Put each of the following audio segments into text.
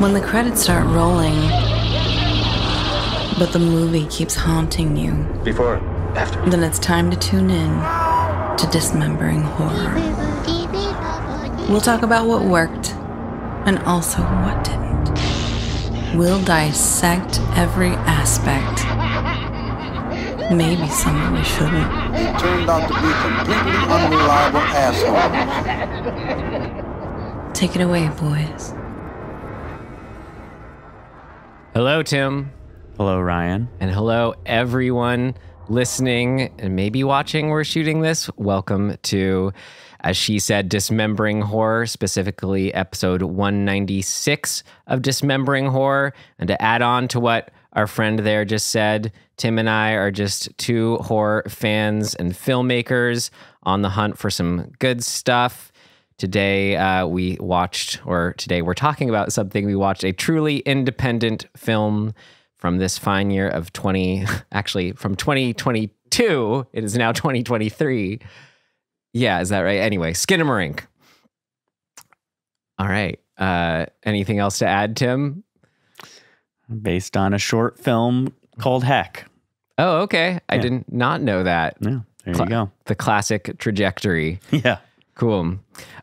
When the credits start rolling, but the movie keeps haunting you. Before, after. Then it's time to tune in to Dismembering Horror. We'll talk about what worked and also what didn't. We'll dissect every aspect. Maybe some of we shouldn't. They turned out to be completely unreliable assholes. Take it away, boys. Hello, Tim. Hello, Ryan. And hello, everyone listening and maybe watching. We're shooting this. Welcome to, as she said, Dismembering Horror, specifically episode 196 of Dismembering Horror. And to add on to what our friend there just said, Tim and I are just two horror fans and filmmakers on the hunt for some good stuff. Today today we're talking about something. We watched a truly independent film from this fine year of from 2022. It is now 2023. Yeah, is that right? Anyway, Skinamarink. All right. Anything else to add, Tim? Based on a short film called Heck. Oh, okay. I did not know that. Yeah, there you go. The classic trajectory. Yeah. Cool.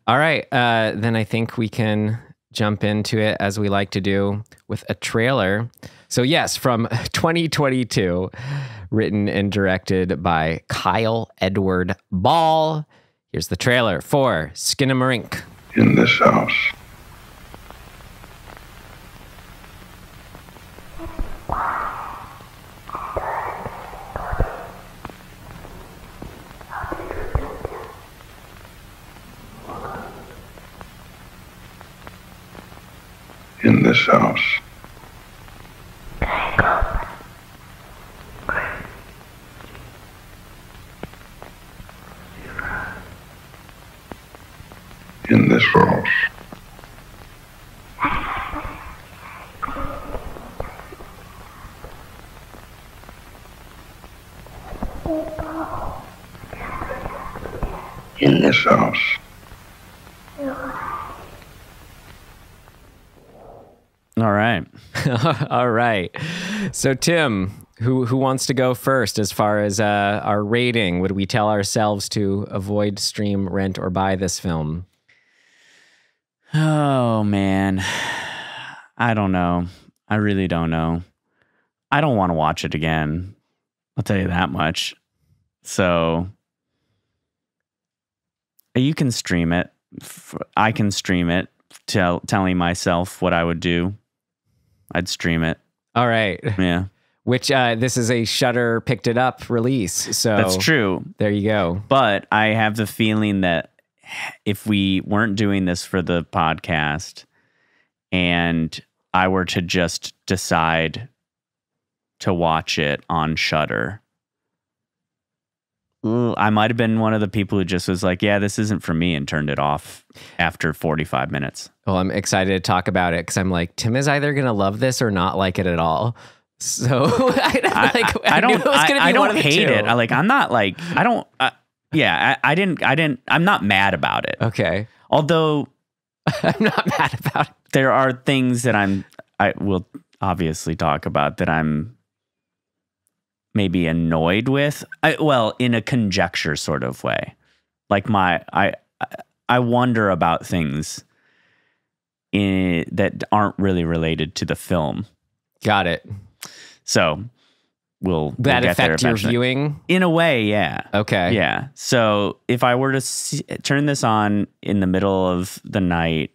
All right. Then I think we can jump into it as we like to do with a trailer. So yes, from 2022, written and directed by Kyle Edward Ball. Here's the trailer for Skinamarink. In this house, in this house, in this house, in this house. All right. All right. So Tim, who wants to go first as far as our rating? Would we tell ourselves to avoid, stream, rent, or buy this film? Oh, man. I don't know. I really don't know. I don't want to watch it again. I'll tell you that much. So you can stream it. I can stream it, telling myself what I would do. I'd stream it. All right. Yeah. Which this is a Shudder picked it up release. So that's true. There you go. But I have the feeling that if we weren't doing this for the podcast and I were to just decide to watch it on Shudder, I might have been one of the people who just was like, yeah, this isn't for me, and turned it off after 45 minutes. Well, I'm excited to talk about it because I'm like, Tim is either going to love this or not like it at all. So I don't hate it. I'm not mad about it. Okay. Although I'm not mad about it. There are things that I will obviously talk about that I'm maybe annoyed with. In a conjecture sort of way. Like I wonder about things that aren't really related to the film. Got it. So we'll that get affect there your viewing? In a way, yeah. Okay. Yeah. So if I were to turn this on in the middle of the night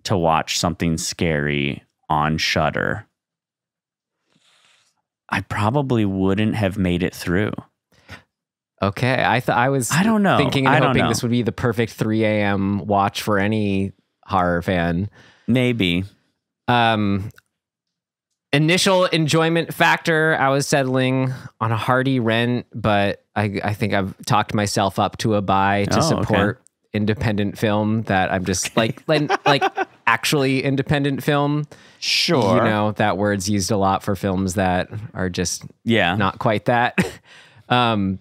to watch something scary on Shudder, I probably wouldn't have made it through. Okay. I don't know. Thinking and hoping this would be the perfect 3 a.m. watch for any horror fan. Maybe. Initial enjoyment factor, I was settling on a hearty rent, but I think I've talked myself up to a buy to support independent film that I'm just like actually independent film. Sure. You know, that word's used a lot for films that are just not quite that. And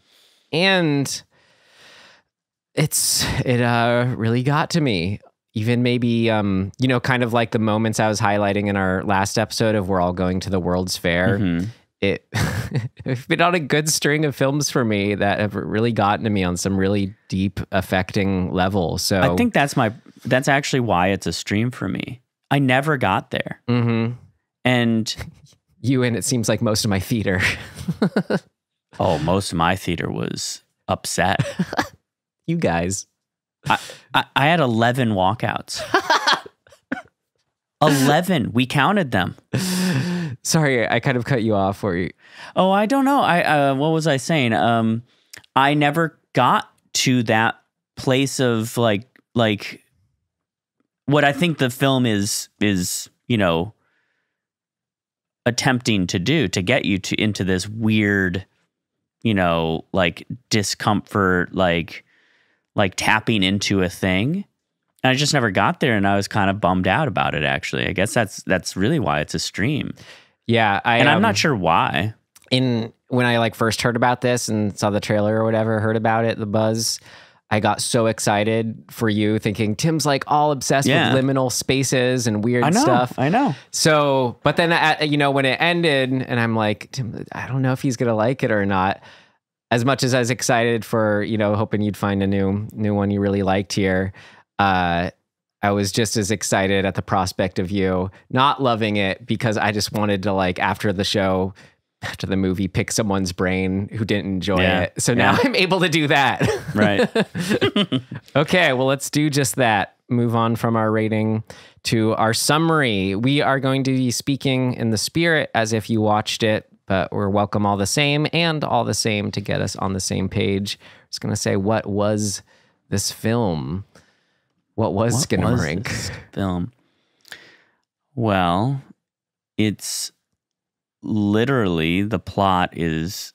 it really got to me. even maybe, you know, kind of like the moments I was highlighting in our last episode of we're all going to the World's Fair. It's been on a good string of films for me that have really gotten to me on some really deep, affecting level. So I think that's actually why it's a stream for me. I never got there. And you and it seems like most of my theater. most of my theater was upset. You guys. I had 11 walkouts. 11. We counted them. Sorry, I kind of cut you off. Oh, I don't know. What was I saying? I never got to that place of like what I think the film is, you know, attempting to do to get you into this weird, you know, like discomfort, like tapping into a thing. And I just never got there, and I was kind of bummed out about it, actually. I guess that's really why it's a stream. Yeah. I'm not sure why. When I like first heard about this and saw the trailer or whatever, heard about it, the buzz, I got so excited for you, thinking Tim's like all obsessed with liminal spaces and weird stuff. I know. So, but then, you know, when it ended and I'm like, Tim, I don't know if he's going to like it or not. As much as I was excited for, you know, hoping you'd find a new one you really liked here, I was just as excited at the prospect of you not loving it, because I just wanted to, like, after the movie, pick someone's brain who didn't enjoy it. So now I'm able to do that. Right. Okay, well, let's do just that. Move on from our rating to our summary. We are going to be speaking in the spirit as if you watched it, but we're welcome all the same and all the same to get us on the same page. I was going to say, what was this film? What was Skinamarink? Film? Well, it's literally, the plot is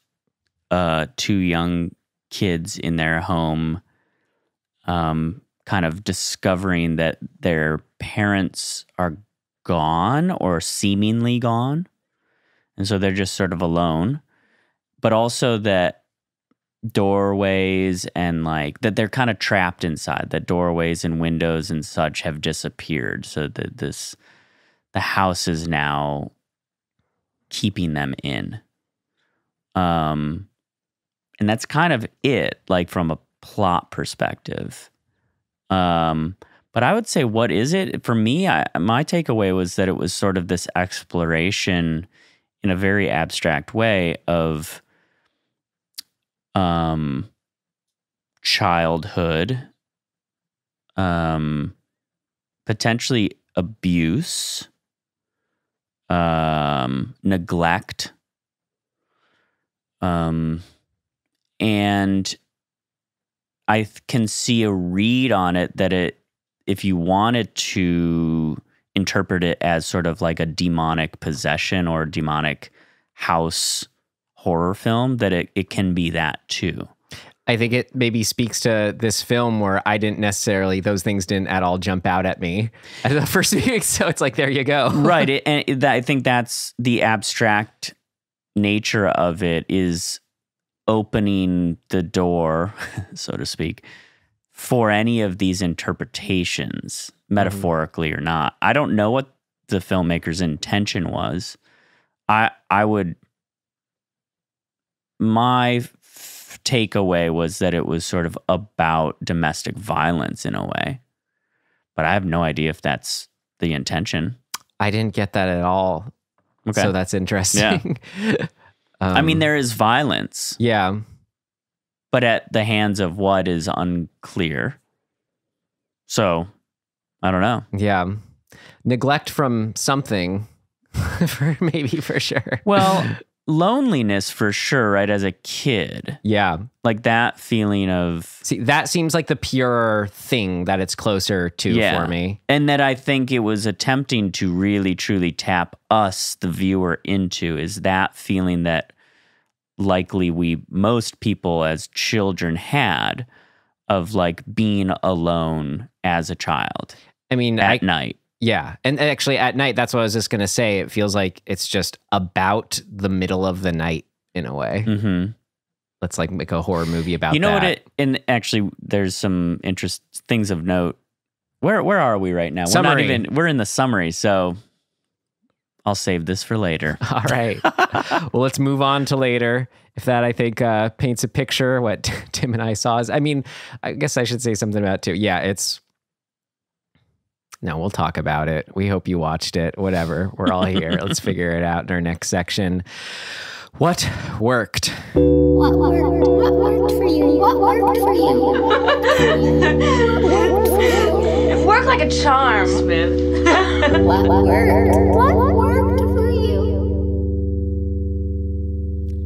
two young kids in their home kind of discovering that their parents are gone or seemingly gone. And so they're just sort of alone. But also that doorways and like that they're kind of trapped inside, that doorways and windows and such have disappeared. So that the house is now keeping them in. And that's kind of it, like from a plot perspective. But I would say, what is it? For me, my takeaway was that it was sort of this exploration in a very abstract way of childhood, potentially abuse, neglect, and I can see a read on it that if you wanted to interpret it as sort of like a demonic possession or demonic house horror film, that it can be that too. I think it maybe speaks to this film where those things didn't at all jump out at me at the first viewing. So it's like, there you go. Right. I think that's the abstract nature of it, is opening the door, so to speak, for any of these interpretations, metaphorically or not. I don't know what the filmmaker's intention was. My takeaway was that it was sort of about domestic violence in a way, but I have no idea if that's the intention. I didn't get that at all. Okay. So that's interesting. Yeah. I mean, there is violence. Yeah. But at the hands of what is unclear. So, I don't know. Yeah. Neglect from something, for sure. Well, loneliness for sure, right? As a kid. Yeah. Like that feeling of... See, that seems like the pure thing that it's closer to for me. And that I think it was attempting to really, truly tap us, the viewer, into, is that feeling that likely most people as children had, of like being alone as a child. I mean, at night. Yeah. And actually at night, that's what I was just going to say. It feels like it's just about the middle of the night in a way. Mm-hmm. Let's like make a horror movie about that. You know what and actually there's some things of note Where are we right now? Summary. We're in the summary, so I'll save this for later. All right. Well, let's move on to later. If that, I think, paints a picture, what Tim and I saw is, I mean, I guess I should say something about it too. Yeah, no, we'll talk about it. We hope you watched it. Whatever. We're all here. Let's figure it out in our next section. What worked? What worked for you? What worked for you? What worked for you? What worked for you? It worked like a charm, Smith. What worked? What worked for you?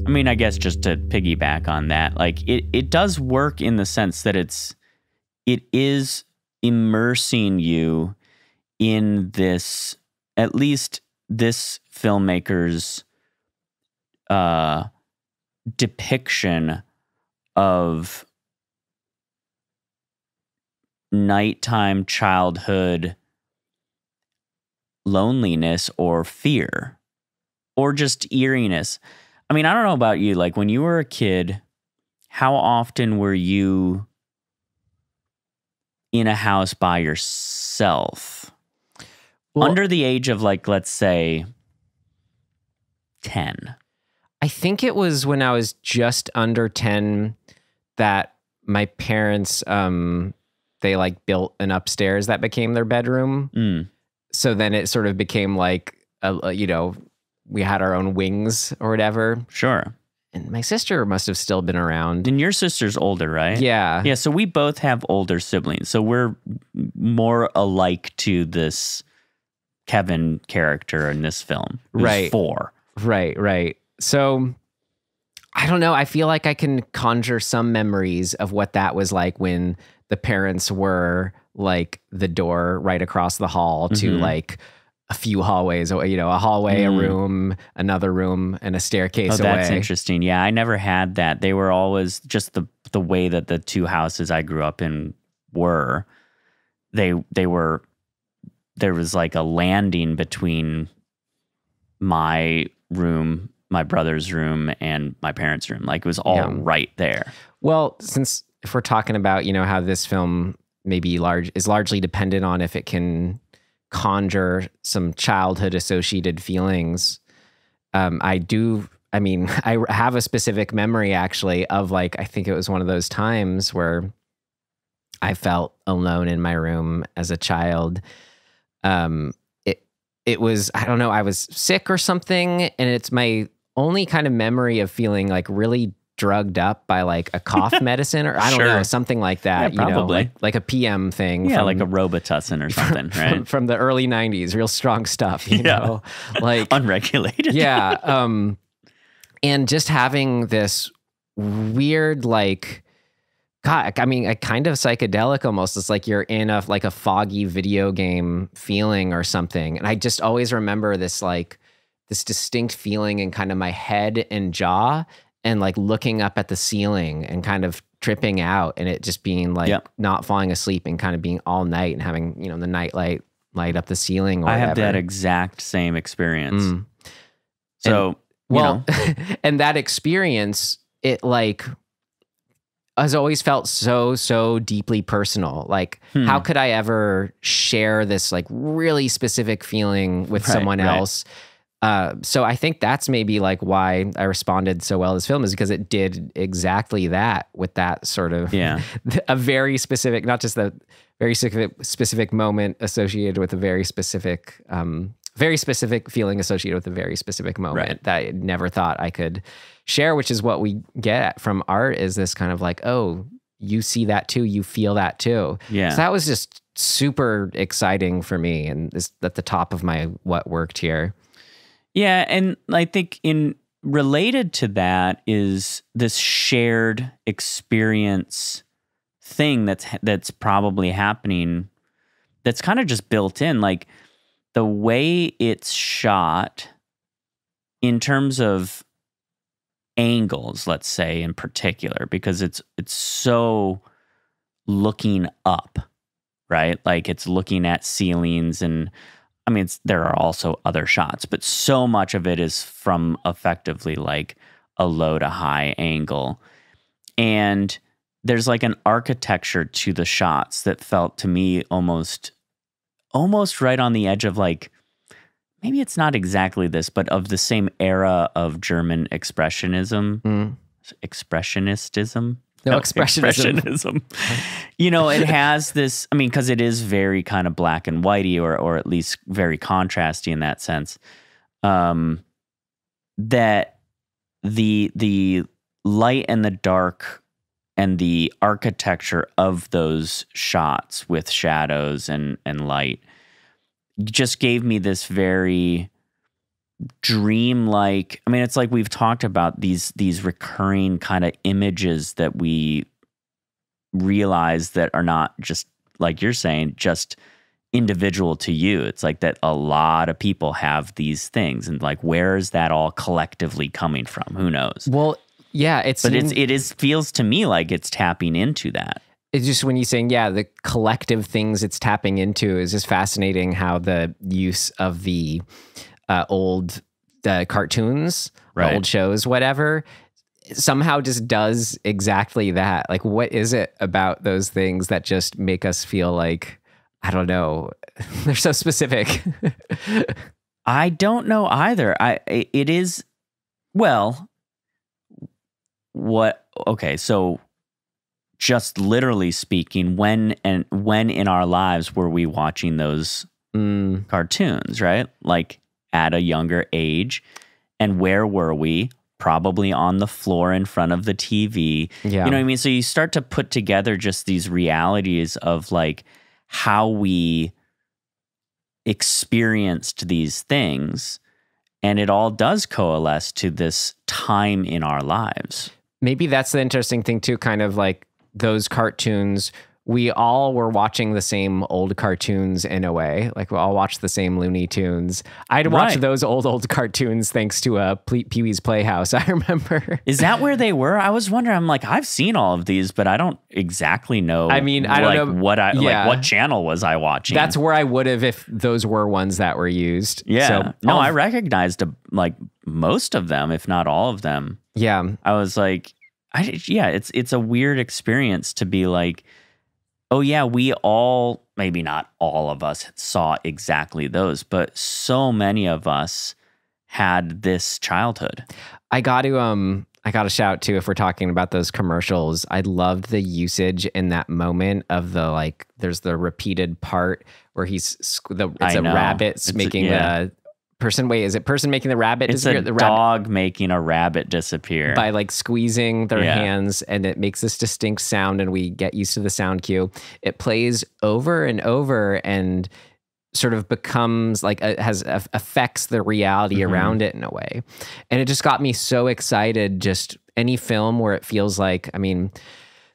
I mean, I guess just to piggyback on that, like it does work in the sense that it is immersing you in this, at least this filmmaker's depiction of nighttime childhood loneliness or fear or just eeriness. I mean, I don't know about you, like when you were a kid, how often were you in a house by yourself? Well, Under the age of, like, let's say 10. I think it was when I was just under 10 that my parents, they like built an upstairs that became their bedroom. So then it sort of became like, we had our own wings or whatever. Sure. And my sister must have still been around. And your sister's older, right? Yeah. Yeah, so we both have older siblings. So we're more alike to this Kevin character in this film. Who's Right. 4. Right. So I don't know. I feel like I can conjure some memories of what that was like when the parents were like the door right across the hall to like a few hallways, a hallway, a room, another room, and a staircase away. That's interesting. Yeah, I never had that. They were always just the way that the two houses I grew up in were. They were, there was like a landing between my room, my brother's room, and my parents' room. Like it was all right there. Well, since if we're talking about, how this film maybe is largely dependent on if it can conjure some childhood associated feelings. I have a specific memory actually of like, I think it was one of those times where I felt alone in my room as a child. It was, I don't know, I was sick or something. And it's my only kind of memory of feeling like really drugged up by like a cough medicine or I don't know, something like that. Yeah, probably. Like a PM thing. Yeah, like a Robitussin or something, right? From the early 90s, real strong stuff, you know, like unregulated. Yeah. And just having this weird, like, God, I mean, a kind of psychedelic almost. It's like you're in a foggy video game feeling or something. And I just always remember this distinct feeling in kind of my head and jaw and like looking up at the ceiling and kind of tripping out and it just being like not falling asleep and kind of being all night and having, the night light up the ceiling or I whatever. have that exact same experience. So, and that experience, it like has always felt so deeply personal. Like, how could I ever share this like really specific feeling with someone else? So I think that's maybe like why I responded so well to this film is because it did exactly that with that sort of a very specific, not just the very specific moment associated with a very specific feeling associated with a very specific moment that I never thought I could share, which is what we get from art is this kind of like, oh, you see that too, you feel that too. Yeah. So that was just super exciting for me and is at the top of my what worked here. Yeah, and I think related to that is this shared experience thing that's probably happening that's kind of just built in, like the way it's shot in terms of angles, let's say in particular, because it's so looking up, right? Like it's looking at ceilings and I mean, there are also other shots, but so much of it is from effectively like a low to high angle. And there's like an architecture to the shots that felt to me almost right on the edge of like, maybe it's not exactly this, but of the same era of German expressionism. Expressionistism? No, expressionism. You know, it has this, I mean, because it is very kind of black and whitey, or at least very contrasty in that sense. That the light and the dark and the architecture of those shots with shadows and light just gave me this very dreamlike. I mean, it's like we've talked about these recurring kind of images that we realize that are not just, like you're saying, just individual to you. It's like that a lot of people have these things, and like, where is that all collectively coming from? Who knows? Well, yeah, it feels to me like it's tapping into that. It's just when you're saying, yeah, the collective things it's tapping into is just fascinating how the use of the old cartoons, right, old shows, whatever, somehow just does exactly that. Like, what is it about those things that just make us feel like, I don't know, they're so specific? I don't know either. It is, well, okay, so just literally speaking, when in our lives were we watching those cartoons, right? Like at a younger age, and where were we? Probably on the floor in front of the TV. Yeah. You know what I mean? So you start to put together just these realities of like how we experienced these things, and it all does coalesce to this time in our lives. Maybe that's the interesting thing too, kind of like those cartoons, we all were watching the same old cartoons in a way. Like we all watched the same Looney Tunes. I'd watch those old cartoons thanks to Pee-wee's Playhouse, I remember. Is that where they were? I was wondering, I'm like, I've seen all of these, but I don't exactly know. I mean, I don't know what channel was I watching? That's where I would have if those were ones that were used. Yeah. So, no, I recognized like most of them, if not all of them. Yeah. I was like, it's a weird experience to be like, oh yeah, we all, maybe not all of us saw exactly those, but so many of us had this childhood. I got to shout too, if we're talking about those commercials, I loved the usage in that moment of the, like, there's the repeated part where it's a rabbit making the person. Wait, is it person making the rabbit disappear? It's a dog making a rabbit disappear by like squeezing their hands, and it makes this distinct sound, and we get used to the sound cue. It plays over and over and sort of becomes like affects the reality around it in a way. And it just got me so excited. Just any film where it feels like, I mean,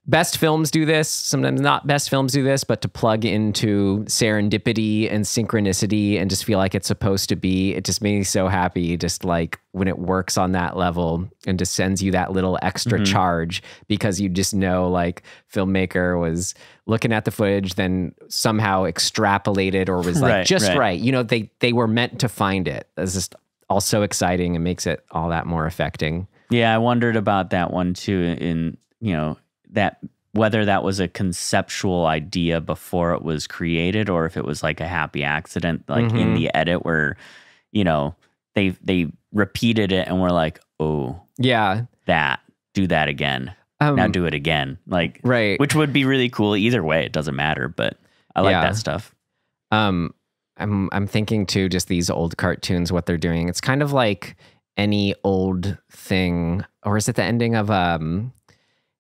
best films do this, sometimes not best films do this, but to plug into serendipity and synchronicity and just feel like it's supposed to be, it just made me so happy. Just like when it works on that level and just sends you that little extra charge, because you just know like filmmaker was looking at the footage, then somehow extrapolated or was like right. You know, they were meant to find it. It's just all so exciting and makes it all that more affecting. Yeah, I wondered about that one too, in, you know, that whether that was a conceptual idea before it was created, or if it was like a happy accident, like in the edit where, you know, they repeated it and we're like, oh yeah, do that again. Now do it again. Like, right. Which would be really cool either way. It doesn't matter, but I like that stuff. I'm thinking too, just these old cartoons, what they're doing. It's kind of like any old thing, or is it the ending of,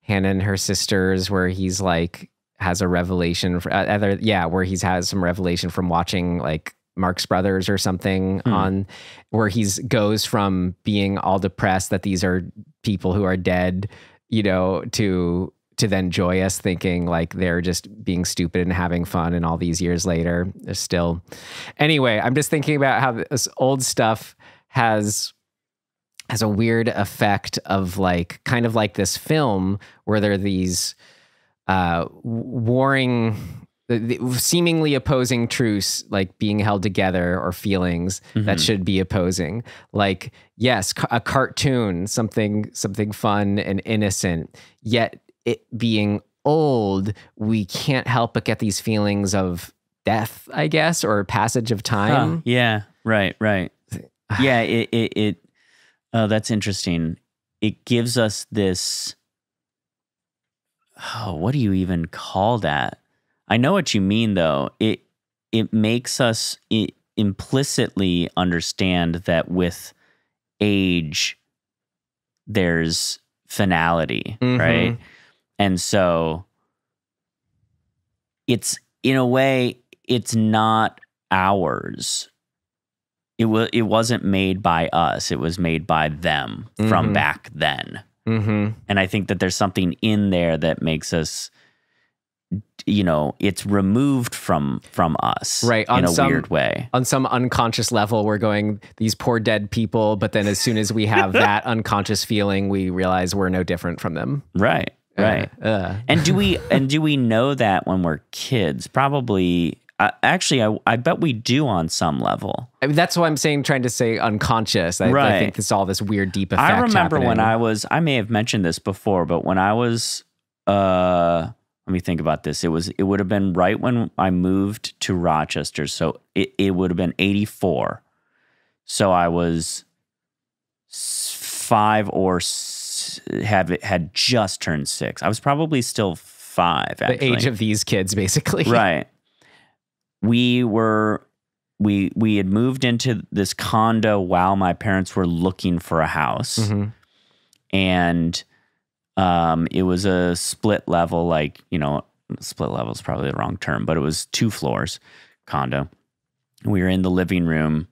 Hannah and her sisters, where he's like has a revelation where he's has some revelation from watching like Marx Brothers or something on, where he's goes from being all depressed that these are people who are dead, you know, to then joyous, thinking like they're just being stupid and having fun, and all these years later they're still. Anyway, I'm just thinking about how this old stuff has a weird effect of like, kind of like this film where there are these warring, seemingly opposing truths, like being held together, or feelings that should be opposing. Like, yes, a cartoon, something fun and innocent, yet it being old, we can't help but get these feelings of death, I guess, or passage of time. Yeah, right. Yeah, that's interesting. It gives us this, what do you even call that? I know what you mean, though. It makes us implicitly understand that with age, there's finality, right? And so it's, in a way, it's not ours. It wasn't made by us. It was made by them from back then. And I think that there's something in there that makes us, it's removed from us, right? In a weird way. On some unconscious level, we're going, these poor dead people. But then as soon as we have that unconscious feeling, we realize we're no different from them. Right. And do we know that when we're kids? Probably. Actually, I bet we do on some level. I mean, that's what I'm saying, trying to say unconscious. I think it's all this weird, deep effect. I remember happening. when I may have mentioned this before, but when I was, let me think about this. It would have been right when I moved to Rochester. So it would have been 1984. So I was 5 or had just turned 6. I was probably still 5. Actually. The age of these kids, basically. Right. We had moved into this condo while my parents were looking for a house. And it was a split level, split level is probably the wrong term, but it was 2 floors condo. We were in the living room,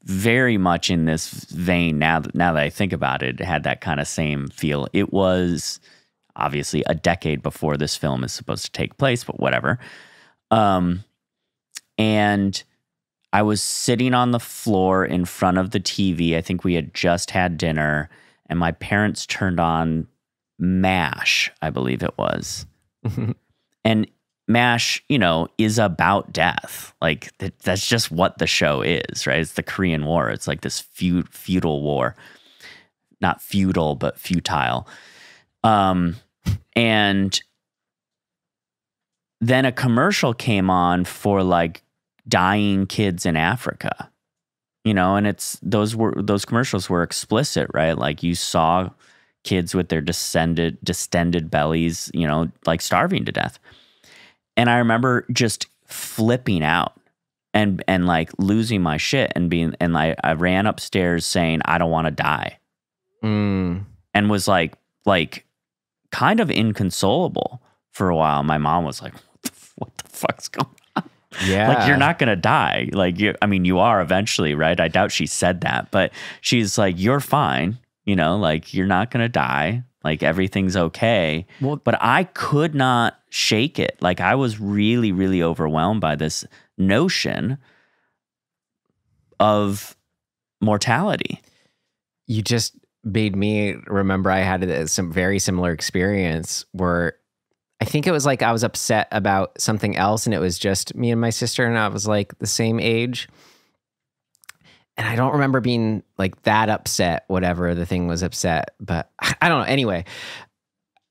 very much in this vein. Now that I think about it, it had that kind of same feel. It was obviously a decade before this film is supposed to take place, but whatever. And I was sitting on the floor in front of the TV. I think we had just had dinner, and my parents turned on MASH, I believe it was. And MASH, is about death. Like, that's just what the show is, right? It's the Korean War. It's like this feudal war. Not feudal, but futile. And then a commercial came on for dying kids in Africa, and those commercials were explicit, right? Like, you saw kids with their distended bellies, starving to death. And I remember just flipping out and losing my shit and I ran upstairs saying, I don't want to die. And was like kind of inconsolable for a while. My mom was like, what the fuck's going on? Yeah. You're not going to die. You are eventually, right? I doubt she said that, but she's like, you're fine. You're not going to die. Everything's okay. Well, but I could not shake it. I was really, really overwhelmed by this notion of mortality. You just made me remember I had some very similar experience where I think it was I was upset about something else, and it was just me and my sister, and I was the same age. And I don't remember being that upset, whatever the thing was upset, but I don't know. Anyway,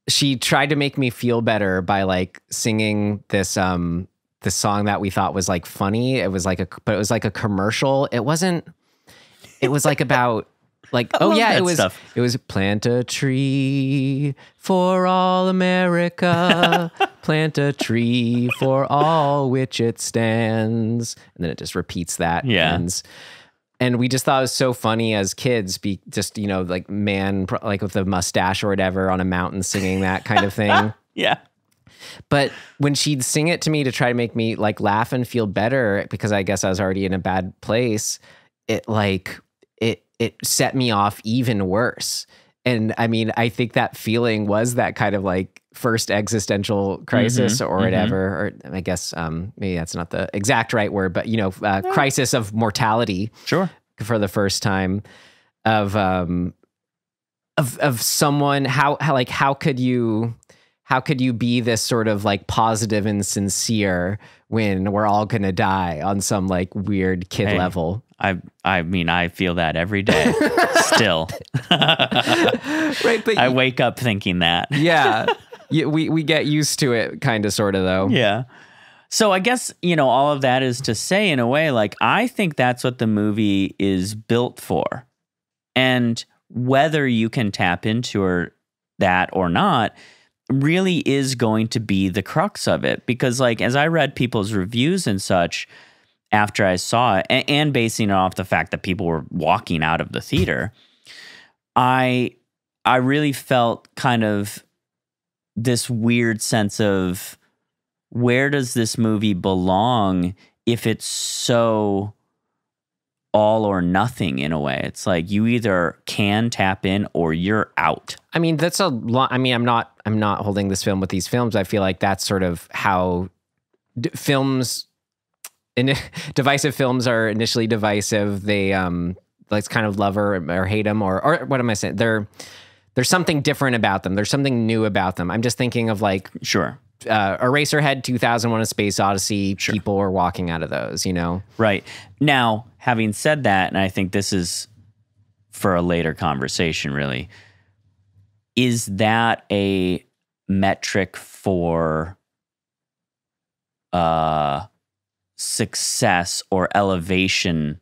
she tried to make me feel better by singing this this song that we thought was funny. It was but it was a commercial. It wasn't. It was about it was plant a tree for all America, plant a tree for all which it stands, and then it just repeats that. Yeah. And we just thought it was so funny as kids, man, with a mustache or whatever on a mountain singing that kind of thing. Yeah. But when she'd sing it to me to try to make me laugh and feel better, because I guess I was already in a bad place, it set me off even worse. And I mean, I think that feeling was that kind of first existential crisis or whatever, or I guess maybe that's not the exact right word, but crisis of mortality. Sure. For the first time of someone, how could you be this sort of positive and sincere when we're all gonna die on some weird kid level? I mean, I feel that every day still. Right, but I wake up thinking that. Yeah. we get used to it, kind of, sort of, though. Yeah. So I guess, all of that is to say, in a way, like, I think that's what the movie is built for. And whether you can tap into that or not really is going to be the crux of it. Because, like, as I read people's reviews and such after I saw it, and basing it off the fact that people were walking out of the theater, I really felt kind of this weird sense of, where does this movie belong if it's so all or nothing in a way? It's like you either can tap in or you're out. I mean, that's a lot. I mean, I'm not holding this film with these films. I feel like that's sort of how divisive films are initially divisive. They like kind of love or hate them, or what am I saying? There's something different about them. There's something new about them. I'm just thinking of, like, sure. Eraserhead, 2001: A Space Odyssey. Sure. People are walking out of those, Right. Now, having said that, and I think this is for a later conversation, really, is that a metric for success or elevation,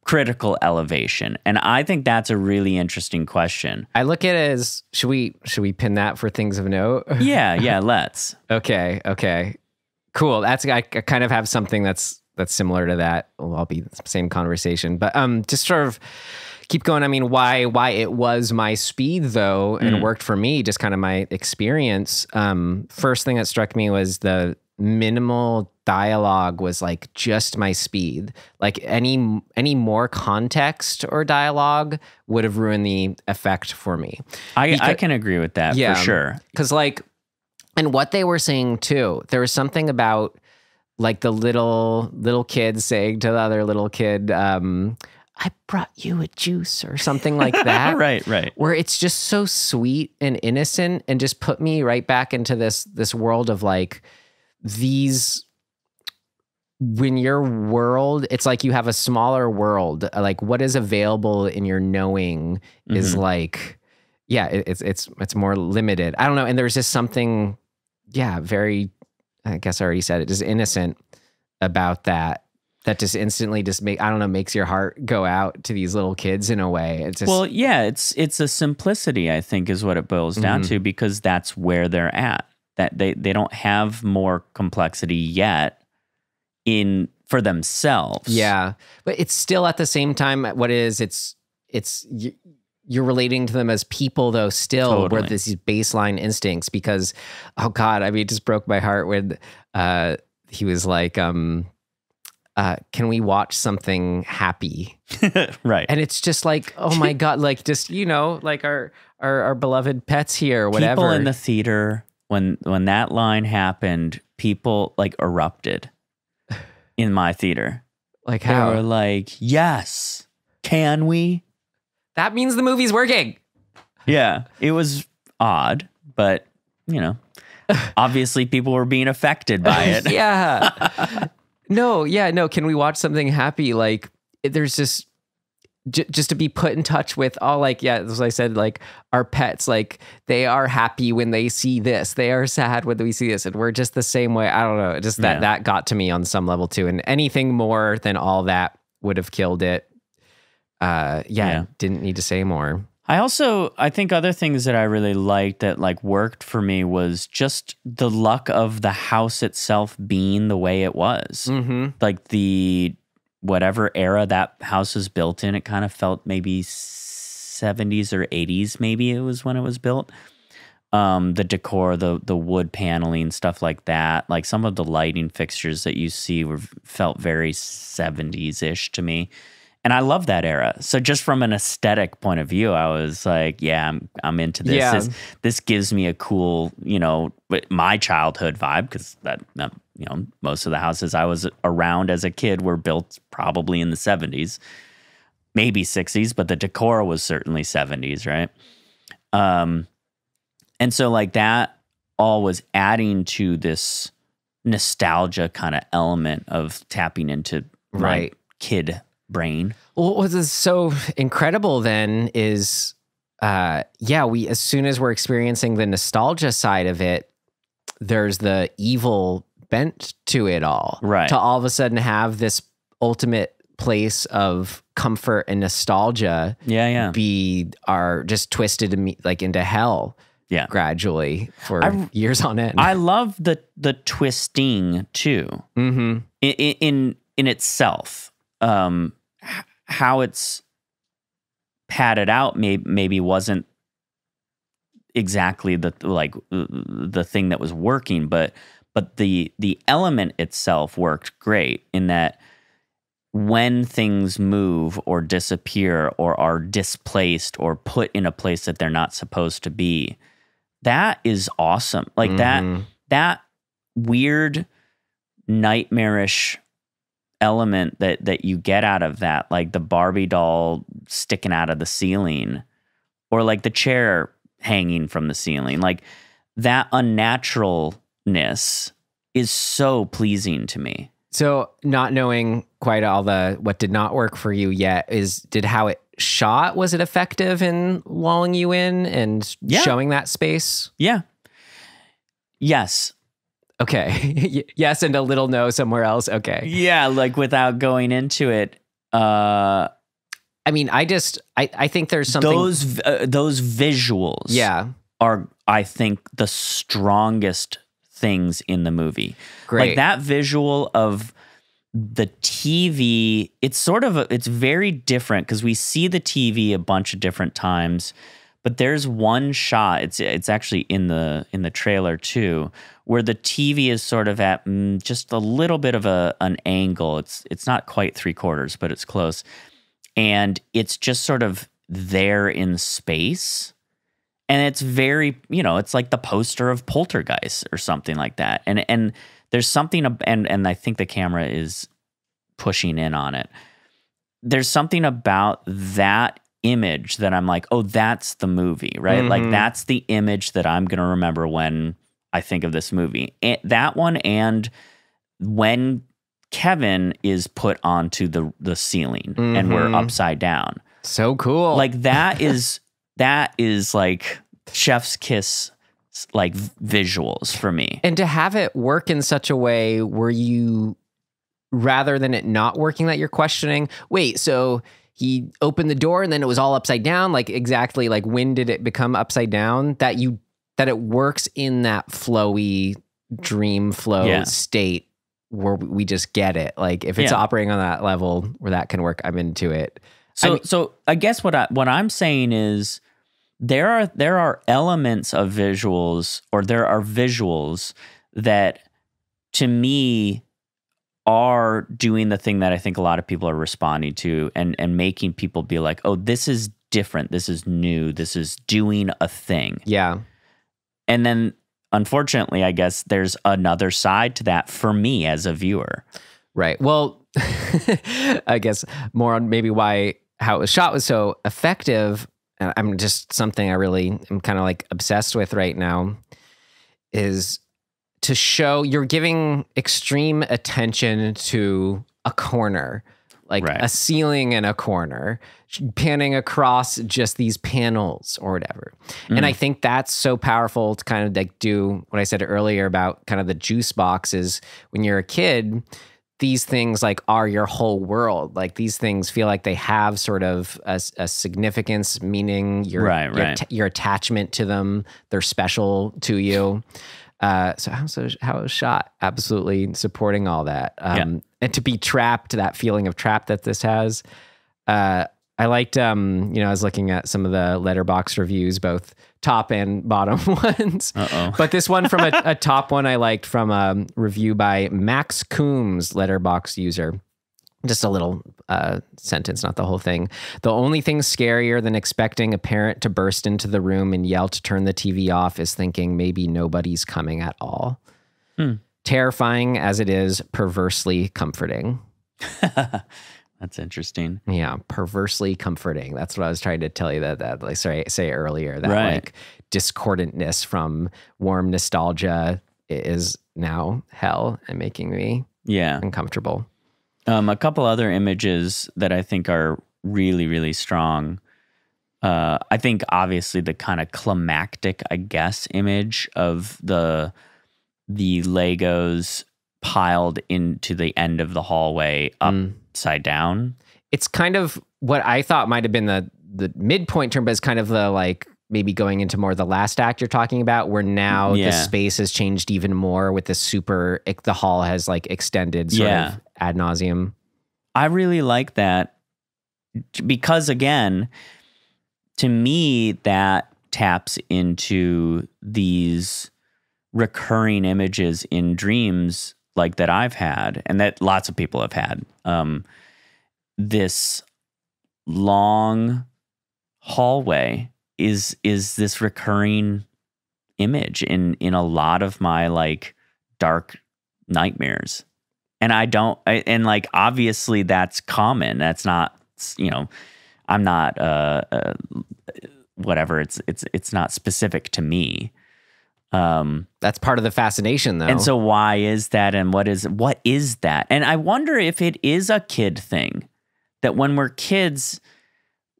critical elevation? And I think that's a really interesting question. I look at it as, should we pin that for things of note? Yeah, let's. Okay. Cool. I kind of have something that's similar to that. Well, I'll be the same conversation, but just sort of keep going. I mean, why it was my speed, though, and worked for me, just kind of my experience. First thing that struck me was the minimal dialogue was, like, just my speed. Like, any more context or dialogue would have ruined the effect for me. I can agree with that, for sure. Because, like, and what they were saying too, there was something about, like, the little kid saying to the other little kid, I brought you a juice, or something like that. Right. Where it's just so sweet and innocent, and just put me right back into this world of, like, when your world, it's like you have a smaller world, like what is available in your knowing is like, it's more limited. I don't know. And there's just something, very, I guess I already said it, just innocent about that just instantly makes your heart go out to these little kids in a way. It's just, it's a simplicity, I think, is what it boils down to, because that's where they're at. That they don't have more complexity yet for themselves. Yeah. But it's still, at the same time, what it is, you're relating to them as people, though, still, totally. where these baseline instincts, because, oh God, I mean, it just broke my heart when he was like, can we watch something happy? Right. And it's just like, oh my God, like, just, like our beloved pets here, or whatever. People in the theater, when that line happened, people, like, erupted in my theater. Like, how? They were like, yes, can we? That means the movie's working. Yeah, it was odd, but, obviously people were being affected by it. Yeah. No. Can we watch something happy? Like, there's just to be put in touch with all, like, as I said, like, our pets, like, they are happy when they see this, they are sad when we see this, and we're just the same way. I don't know, just that got to me on some level too, and anything more than all that would have killed it. Didn't need to say more. I think other things that I really liked that, like, worked for me was just the luck of the house itself being the way it was. Like, the whatever era that house was built in, it kind of felt maybe 70s or 80s, maybe it was when it was built. The decor, the wood paneling, stuff like that. Like, some of the lighting fixtures that you see felt very 70s-ish to me. And I love that era. So just from an aesthetic point of view, I was like, I'm into this. Yeah. This gives me a cool, my childhood vibe, because that most of the houses I was around as a kid were built probably in the 70s, maybe 60s, but the decor was certainly 70s, right? And so, like, that all was adding to this nostalgia kind of element of tapping into my kid brain. Well, what is so incredible then is we as soon as we're experiencing the nostalgia side of it, there's the evil bent to it all. Right. To all of a sudden have this ultimate place of comfort and nostalgia be just twisted into hell gradually for years on end. I love the twisting too. Mm-hmm. In itself. How it's padded out maybe wasn't exactly the thing that was working, but the element itself worked great in that when things move or disappear or are displaced or put in a place that they're not supposed to be, that is awesome. Like that weird nightmarish element that you get out of that, like the Barbie doll sticking out of the ceiling or like the chair hanging from the ceiling, like that unnaturalness is so pleasing to me. So not knowing quite all what did not work for you yet did how it shot, was it effective in lulling you in and showing that space? Yeah. Yes. Okay. Yes, and a little no somewhere else. Okay. Yeah, like without going into it. I mean, I think there's something. Those visuals are, I think, the strongest things in the movie. Great. Like that visual of the TV, it's very different because we see the TV a bunch of different times, but there's one shot, it's actually in the trailer too, where the TV is sort of at just a little bit of an angle. It's not quite 3/4, but it's close. And it's just sort of there in space. And it's very, it's like the poster of Poltergeist or something like that. And there's something, and I think the camera is pushing in on it. There's something about that image that I'm like, oh, that's the movie, right? Mm-hmm. Like that's the image that I'm going to remember when I think of this movie. And that one, and when Kevin is put onto the ceiling and we're upside down. So cool. Like that is like chef's kiss, like visuals for me. And to have it work in such a way where you, rather than it not working, that you're questioning, wait, so he opened the door and then it was all upside down? Like exactly, like when did it become upside down? That it works in that flowy dream flow state where we just get it. Like if it's operating on that level where that can work, I'm into it. So I guess what I'm saying is there are elements of visuals, or there are visuals that to me are doing the thing that I think a lot of people are responding to and making people be like, oh, this is different. This is new. This is doing a thing. Yeah. And then unfortunately, I guess there's another side to that for me as a viewer. Right. Well, I guess more on maybe how it was shot was so effective. I'm just something I really am kind of like obsessed with right now is to show you're giving extreme attention to a corner, like a ceiling in a corner, panning across just these panels or whatever. And I think that's so powerful to kind of like do what I said earlier about kind of the juice boxes. When you're a kid, these things like are your whole world. Like these things feel like they have sort of a significance, meaning your attachment to them. They're special to you. So how it was shot, absolutely supporting all that. And to be trapped, that feeling of trap that this has. I liked, I was looking at some of the Letterboxd reviews, both top and bottom ones. But this one from a top one I liked from a review by Max Coombs, Letterboxd user. Just a little sentence, not the whole thing. The only thing scarier than expecting a parent to burst into the room and yell to turn the TV off is thinking maybe nobody's coming at all. Terrifying as it is, perversely comforting. That's interesting. Yeah, perversely comforting. That's what I was trying to tell you that like say earlier. That like discordantness from warm nostalgia is now hell and making me uncomfortable. A couple other images that I think are really, really strong. I think obviously the kind of climactic, I guess, image of the Legos piled into the end of the hallway upside down. It's kind of what I thought might have been the midpoint term, but it's kind of the like maybe going into more the last act you're talking about, where now the space has changed even more with this the hall has like extended sort of ad nauseum. I really like that because, again, to me, that taps into these recurring images in dreams like that I've had and that lots of people have had. This long hallway is this recurring image in a lot of my like dark nightmares. And and like, obviously that's common. That's not, I'm not, whatever. It's not specific to me. That's part of the fascination, though. And so why is that? And what is that? And I wonder if it is a kid thing, that when we're kids,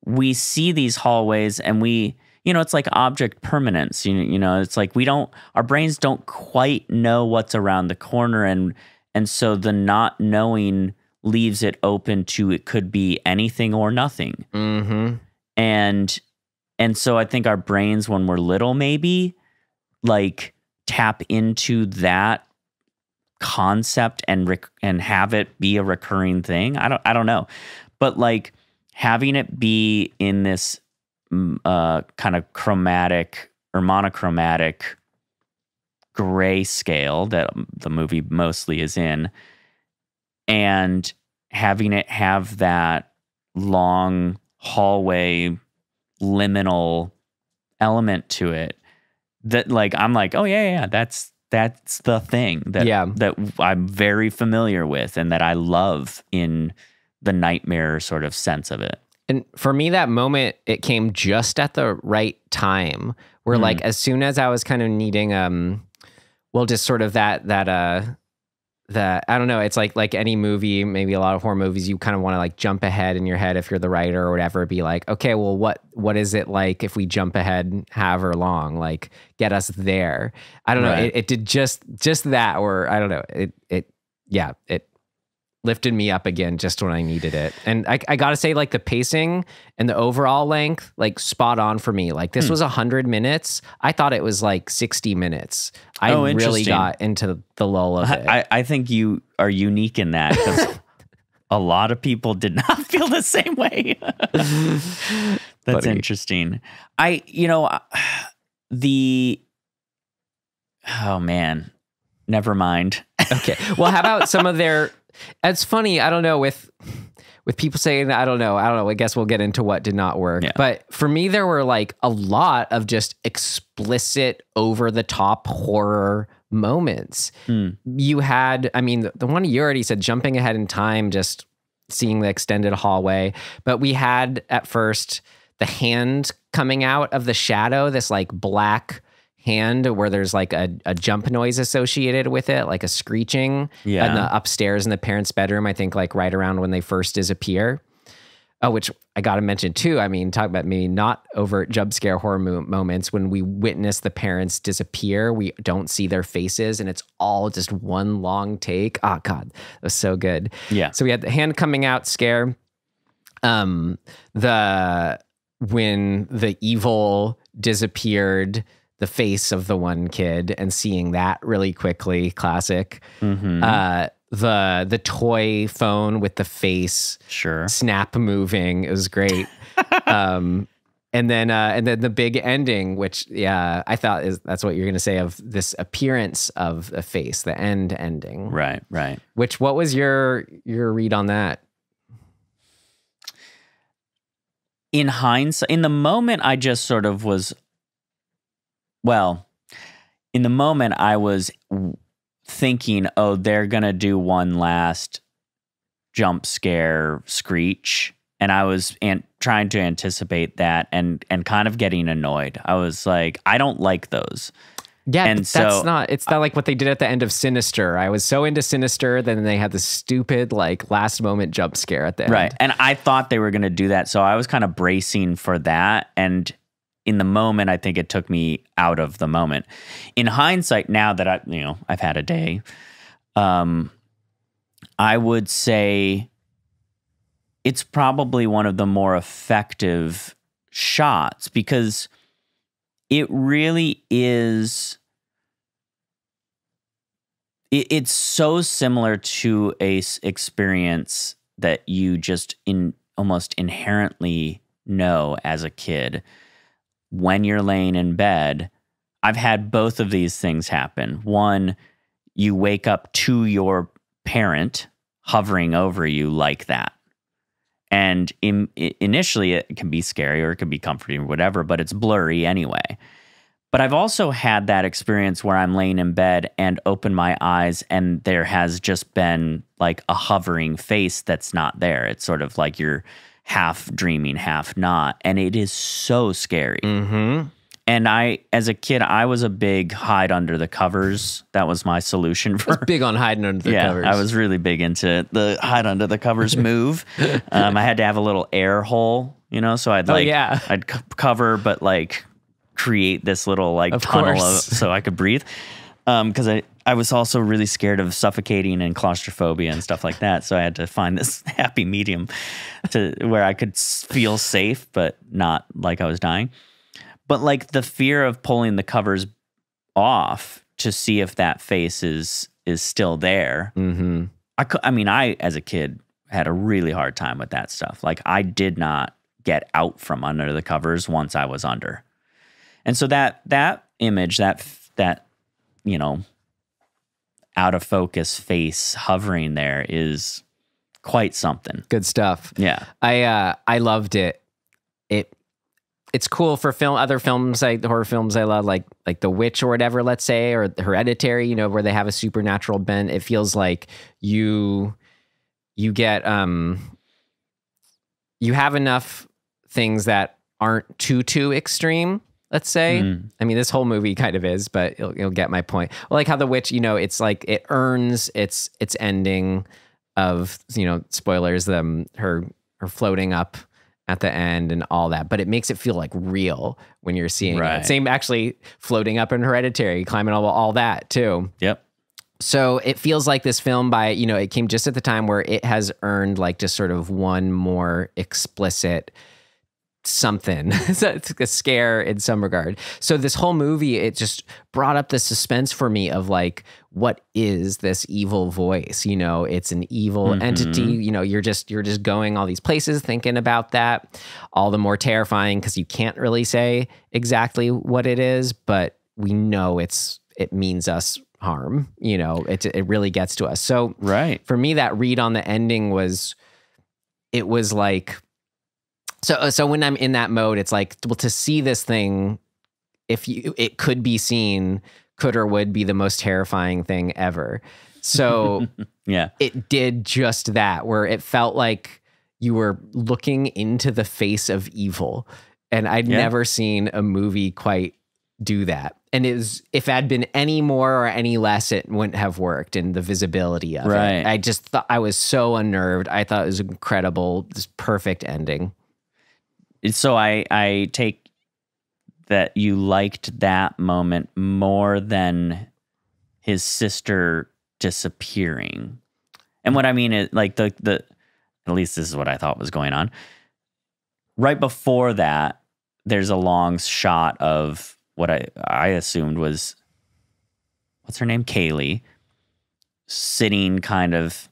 we see these hallways and it's like object permanence. It's like our brains don't quite know what's around the corner. And so the not knowing leaves it open to, it could be anything or nothing. Mm-hmm. And so I think our brains, when we're little, maybe like tap into that concept and have it be a recurring thing. I don't know, but like having it be in this kind of chromatic or monochromatic gray scale that the movie mostly is in, and having it have that long hallway liminal element to it, that like I'm like, oh yeah, that's the thing that I'm very familiar with and that I love in the nightmare sort of sense of it. And for me, that moment, it came just at the right time, where like as soon as I was kind of needing just sort of that I don't know, it's like any movie, maybe a lot of horror movies, you kind of want to like jump ahead in your head if you're the writer or whatever, be like, okay, well what is it like if we jump ahead however long, like get us there. I don't know. It did just that, or I don't know. It lifted me up again just when I needed it. And I gotta say, like the pacing and the overall length, like spot on for me. Like this was 100 minutes. I thought it was like 60 minutes. I really got into the lull of it. I think you are unique in that, because a lot of people did not feel the same way. That's funny. Interesting. Oh man, never mind. Okay. Well, how about some of their, it's funny, I don't know, with people saying that, I don't know. I guess we'll get into what did not work. Yeah. But for me, there were like a lot of just explicit, over the top horror moments. You had, the one you already said, jumping ahead in time, just seeing the extended hallway. But we had at first the hand coming out of the shadow, this like black hand where there's like a jump noise associated with it, like a screeching in the upstairs in the parents' bedroom, I think like right around when they first disappear. Oh, which I got to mention too. Talk about maybe not overt jump scare horror moments. When we witness the parents disappear, we don't see their faces and it's all just one long take. Oh God, that was so good. Yeah. So we had the hand coming out scare. When the evil disappeared, the face of the one kid and seeing that really quickly, classic. Mm-hmm. The toy phone with the face snap moving, it was great. And then the big ending, which I thought that's what you're gonna say, of this appearance of a face, the ending. Right. What was your read on that? In hindsight, in the moment, I just sort of was. Well, in the moment, I was thinking, oh, they're going to do one last jump scare screech. And I was trying to anticipate that and kind of getting annoyed. I was like, I don't like those. Yeah, And but so it's not like what they did at the end of Sinister. I was so into Sinister, then they had this stupid like last moment jump scare at the end. right. And I thought they were going to do that. So I was kind of bracing for that. And in the moment, I think it took me out of the moment. In hindsight, now that I've had a day, I would say it's probably one of the more effective shots because it really is. It's so similar to a experience that you just almost inherently know as a kid. When you're laying in bed, I've had both of these things happen. One, you wake up to your parent hovering over you like that. And initially it can be scary or it can be comforting or whatever, but it's blurry anyway. But I've also had that experience where I'm laying in bed and open my eyes and there has just been like a hovering face that's not there. It's sort of like you're half dreaming, half not. And it is so scary. Mm-hmm. And as a kid, I was a big hide under the covers. That was my solution for. I was big on hiding under the covers. I was really big into the hide under the covers move. I had to have a little air hole, so I'd cover, but like create this little like tunnel so I could breathe. Because I was also really scared of suffocating and claustrophobia and stuff like that. So I had to find this happy medium to where I could feel safe, but not like I was dying. But like the fear of pulling the covers off to see if that face is still there. Mm-hmm. I as a kid had a really hard time with that stuff. Like I did not get out from under the covers once I was under. And so that image, that out of focus face hovering there is quite something. Good stuff. Yeah. I loved it. It's cool for other films, like horror films I love, like The Witch or whatever, let's say, or Hereditary, where they have a supernatural bent. It feels like you get you have enough things that aren't too extreme, let's say. I mean, this whole movie kind of is, but you'll get my point. Well, like how The Witch, it's like it earns its ending of, spoilers, her floating up at the end and all that, but it makes it feel like real when you're seeing it. Same actually floating up in Hereditary, climbing all that too. Yep. So it feels like this film it came just at the time where it has earned like just sort of one more explicit something. It's a scare in some regard. So this whole movie, it just brought up the suspense for me of like, what is this evil voice? It's an evil entity. You're just going all these places thinking about that. All the more terrifying because you can't really say exactly what it is, but we know it means us harm. It really gets to us. So for me, that read on the ending was like, so when I'm in that mode, it's like, well, to see this thing, it could be seen, could or would be the most terrifying thing ever. So yeah, it did just that, where it felt like you were looking into the face of evil. And I'd never seen a movie quite do that. And if it had been any more or any less, it wouldn't have worked in the visibility of it. I just thought I was so unnerved. I thought it was incredible, this perfect ending. So I take that you liked that moment more than his sister disappearing. And what I mean is like the at least this is what I thought was going on. Right before that, there's a long shot of what I assumed was, what's her name? Kaylee, sitting kind of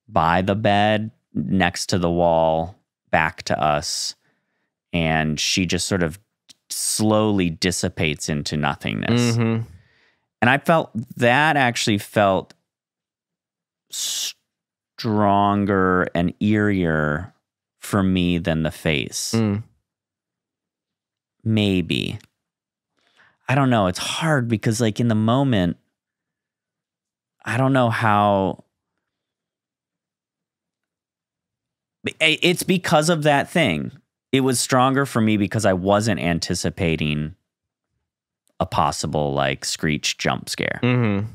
by the bed next to the wall, back to us. And she just sort of slowly dissipates into nothingness. Mm-hmm. And I actually felt stronger and eerier for me than the face. Maybe. I don't know. It's hard because like in the moment, I don't know how. It's because of that thing. It was stronger for me because I wasn't anticipating a possible like screech jump scare. Mm-hmm.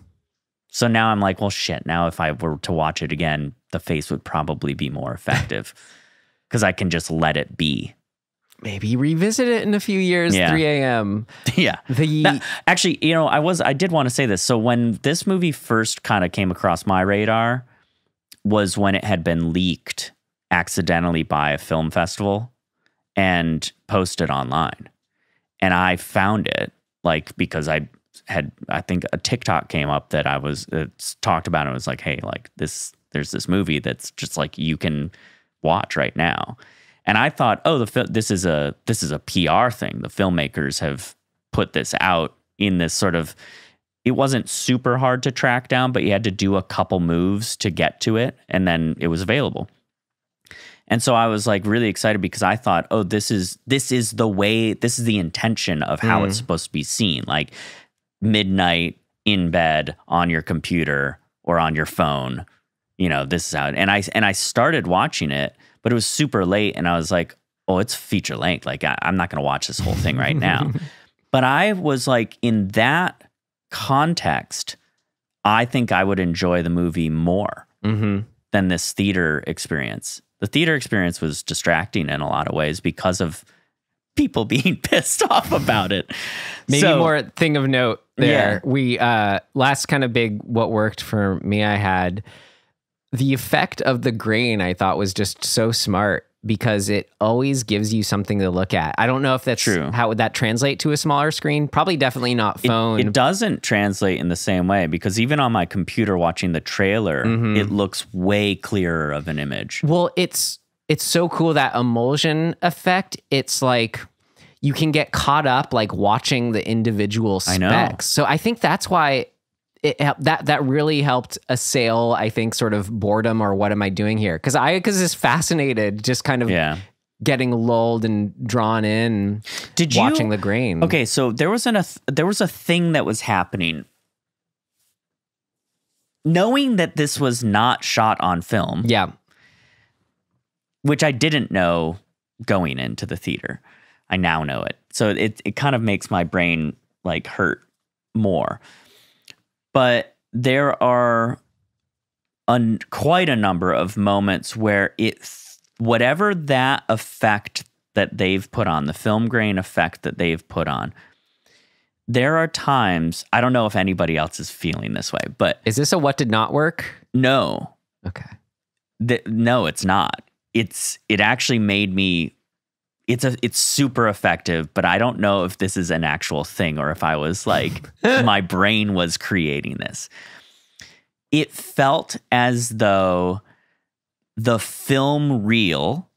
So now I'm like, well, shit. Now if I were to watch it again, the face would probably be more effective because I can just let it be. Maybe revisit it in a few years. Yeah. 3 a.m. Yeah. Actually, you know, I did want to say this. So when this movie first kind of came across my radar was when it had been leaked accidentally by a film festival and posted online. And I found it like because I think a TikTok came up that it's talked about and it was like, hey, like there's this movie that's just like you can watch right now. And I thought, oh, this is a PR thing. The filmmakers have put this out in this sort of, it wasn't super hard to track down, but you had to do a couple moves to get to it, and then it was available. And so I was like really excited because I thought, oh, this is the intention of how it's supposed to be seen, like midnight in bed on your computer or on your phone. You know, this is how. And I started watching it. But it was super late, and I was like, oh, it's feature length. Like, I'm not going to watch this whole thing right now. But I was like, in that context, I think I would enjoy the movie more than this theater experience. The theater experience was distracting in a lot of ways because of people being pissed off about it. Maybe more thing of note there. Yeah. We, last kind of big what worked for me, I had... The effect of the grain, I thought, was just so smart because it always gives you something to look at. I don't know if that's true. How would that translate to a smaller screen? Probably definitely not phone. It doesn't translate in the same way because even on my computer watching the trailer, it looks way clearer of an image. Well, it's so cool, that emulsion effect. It's like you can get caught up like watching the individual specs. I know. So I think that's why... that really helped assail, I think, sort of boredom or what am I doing here? Because it's fascinated, just kind of getting lulled and drawn in. Watching the grain? Okay, so there was a thing that was happening. Knowing that this was not shot on film, which I didn't know going into the theater, I now know it. So it kind of makes my brain like hurt more. But there are quite a number of moments where whatever that effect that they've put on, the film grain effect that they've put on, there are times, I don't know if anybody else is feeling this way, but... Is this a what did not work? No. Okay. No, it's not. It actually made me... It's super effective, but I don't know if this is an actual thing or if I was like, my brain was creating this. It felt as though the film reel,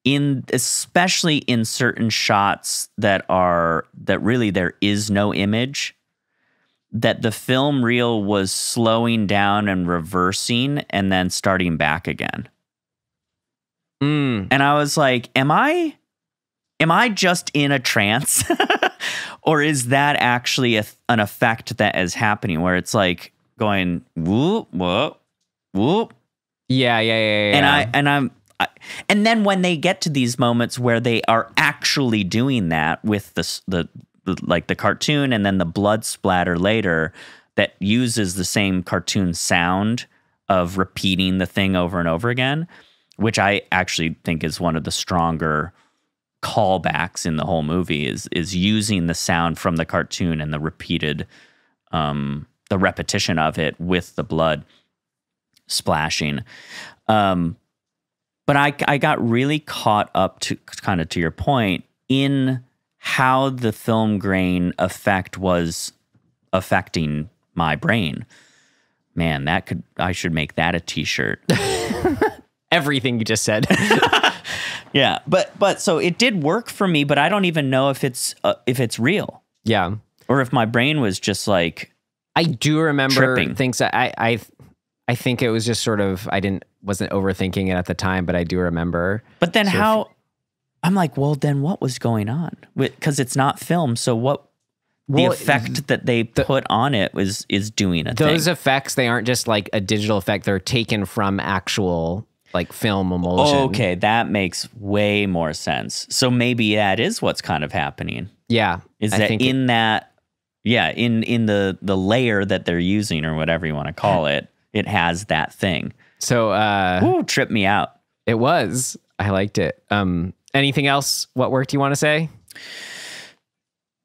especially in certain shots that really there is no image, that the film reel was slowing down and reversing and then starting back again. And I was like, am I just in a trance? Or is that actually an effect that is happening where it's like going whoop, whoop, whoop? Yeah. And then when they get to these moments where they are actually doing that with the like the cartoon and then the blood splatter later that uses the same cartoon sound of repeating the thing over and over again, which I actually think is one of the stronger callbacks in the whole movie, is using the sound from the cartoon and the repeated, the repetition of it with the blood splashing. But I got really caught up to kind of to your point in how the film grain effect was affecting my brain. Man, I should make that a t-shirt. Everything you just said. Yeah, but so it did work for me, but I don't even know if it's real. Yeah, or if my brain was just like. I do remember tripping. Things that I think it was just sort of wasn't overthinking it at the time, but I do remember. But then I'm like, well, then what was going on? Because it's not film, so what? The effect that they put on it is doing a thing. Those effects, they aren't just like a digital effect; they're taken from actual. Like film emulsion. Okay, that makes way more sense. So maybe that is what's kind of happening. Yeah. Is I that think in that, yeah, in the layer that they're using or whatever you want to call it, it has that thing. So Ooh, tripped me out. it was. I liked it. Anything else? What worked you want to say?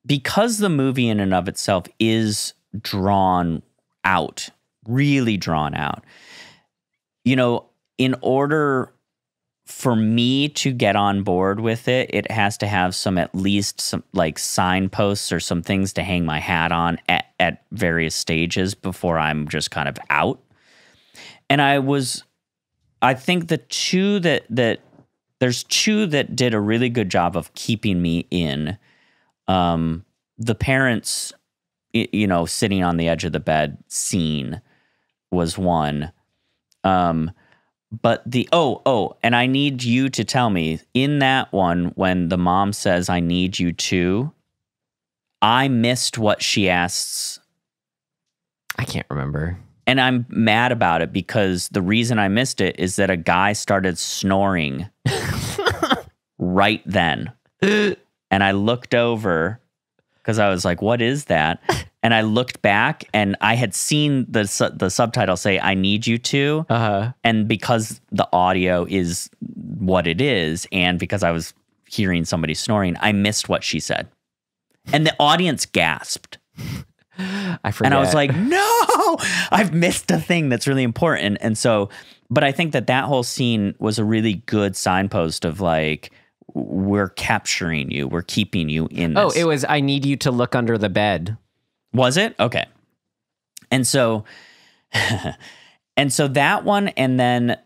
Because the movie in and of itself is drawn out, really drawn out. You know, in order for me to get on board with it, it has to have at least some like signposts or some things to hang my hat on at various stages before I'm just kind of out. And I think the two that there's two that did a really good job of keeping me in. The parents, you know, sitting on the edge of the bed scene was one. But and I need you to tell me, in that one, when the mom says, I need you to, I missed what she asks. I can't remember. And I'm mad about it because the reason I missed it is that a guy started snoring right then. And I looked over because I was like, what is that? And I looked back and I had seen the subtitle say, I need you to. And because the audio is what it is, and because I was hearing somebody snoring, I missed what she said. And the audience gasped. I forget. And I was like, no, I've missed a thing that's really important. And so, but I think that whole scene was a really good signpost of like, we're capturing you. We're keeping you in this. Oh, it was, I need you to look under the bed. Was it? Okay. And so, that one, and then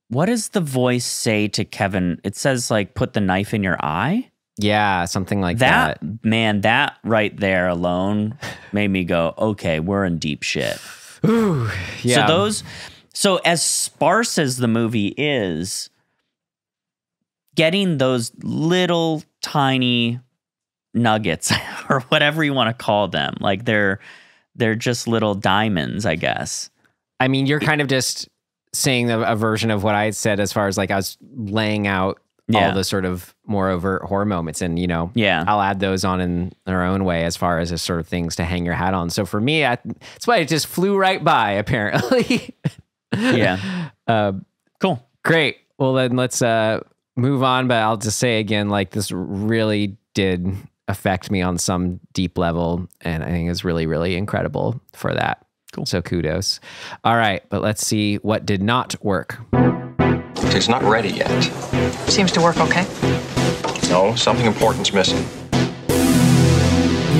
what does the voice say to Kevin? It says like, put the knife in your eye. Yeah, something like that. Man, that right there alone made me go, okay, we're in deep shit. Ooh, yeah. So as sparse as the movie is, getting those little tiny nuggets or whatever you want to call them, like they're just little diamonds, I guess. I mean, you're kind of just saying a version of what I had said as far as like I was laying out all the sort of more overt horror moments, and you know, I'll add those on in their own way as far as sort of things to hang your hat on. So for me, that's why it just flew right by, apparently. Yeah. Cool. Great. Well, then let's move on. But I'll just say again, like this really did affect me on some deep level, and I think it's really, really incredible for that. Cool. So kudos. All right, but let's see what did not work. It's not ready yet. Seems to work okay. No, something important's missing.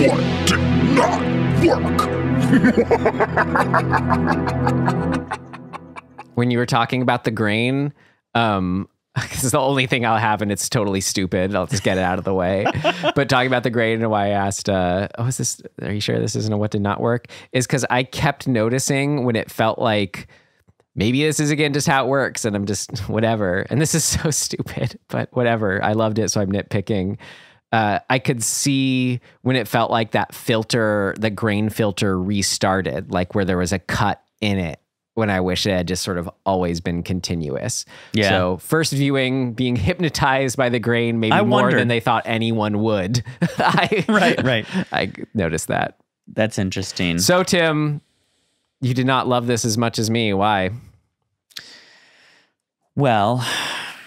What did not work? When you were talking about the grain, this is the only thing I'll have, and it's totally stupid. I'll just get it out of the way. But talking about the grain and why I asked, are you sure this isn't a what did not work? Is because I kept noticing when it felt like, maybe this is, again, just how it works, and I'm just, whatever. And this is so stupid, but whatever. I loved it, so I'm nitpicking. I could see when it felt like that filter, the grain filter restarted, like where there was a cut in it, when I wish it had just sort of always been continuous. Yeah. So first viewing, being hypnotized by the grain, maybe more than they thought anyone would. Right. I noticed that. That's interesting. So Tim, you did not love this as much as me. Why? Well,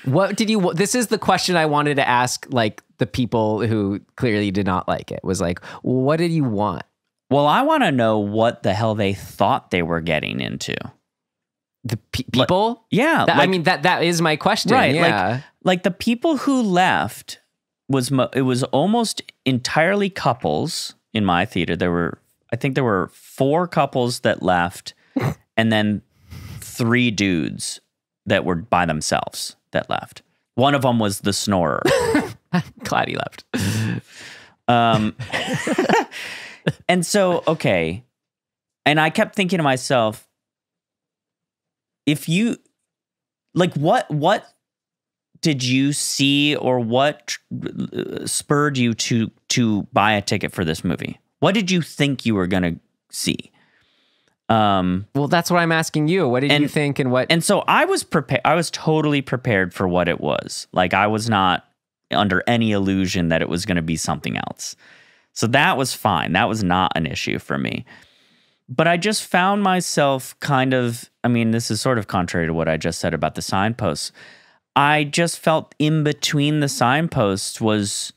what did you, this is the question I wanted to ask, like the people who clearly did not like it, was like, what did you want? Well, I want to know what the hell they thought they were getting into. The people? Yeah. I mean, that is my question. Right. Yeah. Like the people who left it was almost entirely couples in my theater. I think there were 4 couples that left and then 3 dudes that were by themselves that left. One of them was the snorer. Glad he left. And so, okay. And I kept thinking to myself, if you, like, what did you see, or what spurred you to buy a ticket for this movie? What did you think you were going to see? Well, that's what I'm asking you. What did you think, and what? And so I was prepared. I was totally prepared for what it was. Like, I was not under any illusion that it was going to be something else. So that was fine. That was not an issue for me. But I just found myself kind of, I mean, this is sort of contrary to what I just said about the signposts. I just felt in between the signposts was,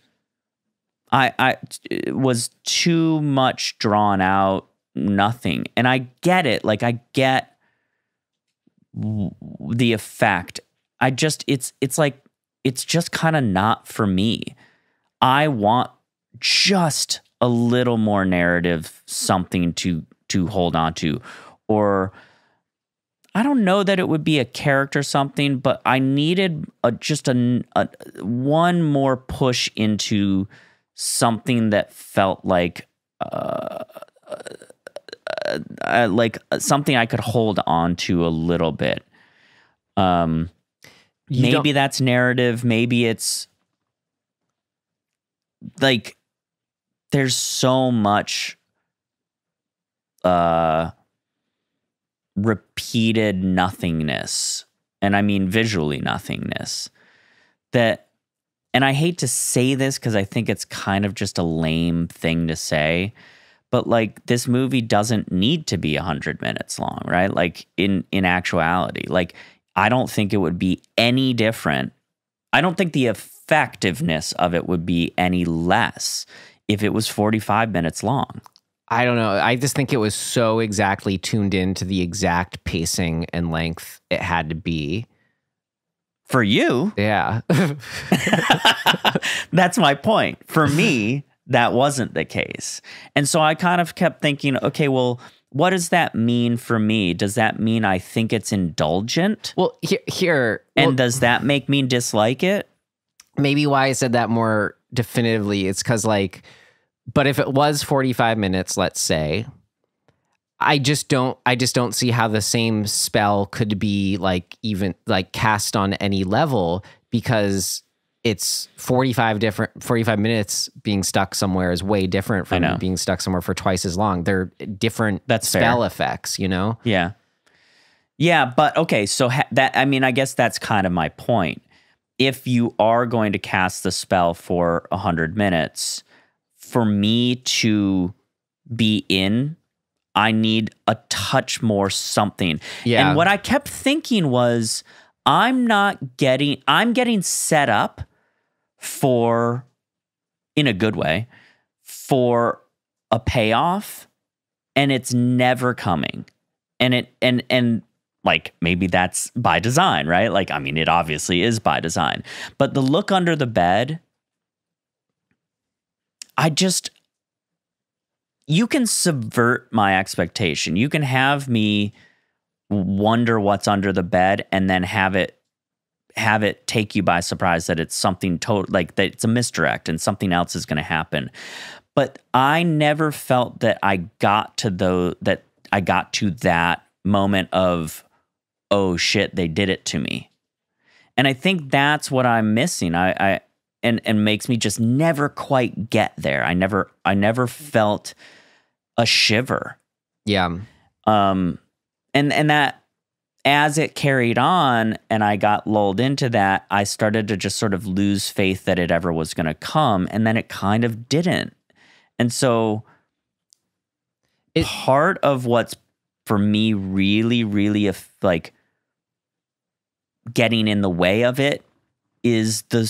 it was too much drawn out nothing. And I get it. Like, I get the effect. It's like, it's just kind of not for me. I want just a little more narrative, something to hold on to. Or I don't know that it would be a character something, but I needed just one more push into something that felt like something I could hold on to a little bit. Maybe that's narrative. Maybe it's like there's so much repeated nothingness, and I mean visually nothingness, that, and I hate to say this because I think it's kind of just a lame thing to say, but like, this movie doesn't need to be 100 minutes long, right? Like, in actuality, like, I don't think it would be any different. I don't think the effectiveness of it would be any less if it was 45 minutes long. I don't know. I just think it was so exactly tuned in to the exact pacing and length it had to be. For you? Yeah. That's my point. For me, that wasn't the case. And so I kind of kept thinking, okay, well, what does that mean for me? Does that mean I think it's indulgent? Well, here. And does that make me dislike it? Maybe why I said that more definitively is because, like, but if it was 45 minutes, let's say, I just don't see how the same spell could be like even like cast on any level, because it's 45 minutes being stuck somewhere is way different from being stuck somewhere for twice as long. They're different spell effects, you know? Yeah. Yeah. But okay. So I mean, I guess that's kind of my point. If you are going to cast the spell for 100 minutes, for me to be in, I need a touch more something. Yeah. And what I kept thinking was, I'm getting set up for, in a good way, for a payoff, and it's never coming. And like, maybe that's by design, right? Like, I mean, it obviously is by design. But the look under the bed, you can subvert my expectation. You can have me wonder what's under the bed and then have it take you by surprise that it's something like that it's a misdirect and something else is going to happen. But I never felt that I got to that moment of, oh shit, they did it to me. And I think that's what I'm missing. And makes me just never quite get there. I never felt a shiver. Yeah. And that, as it carried on and I got lulled into that, I started to just sort of lose faith that it ever was going to come, and then it kind of didn't. And so part of what's for me really, really like getting in the way of it is the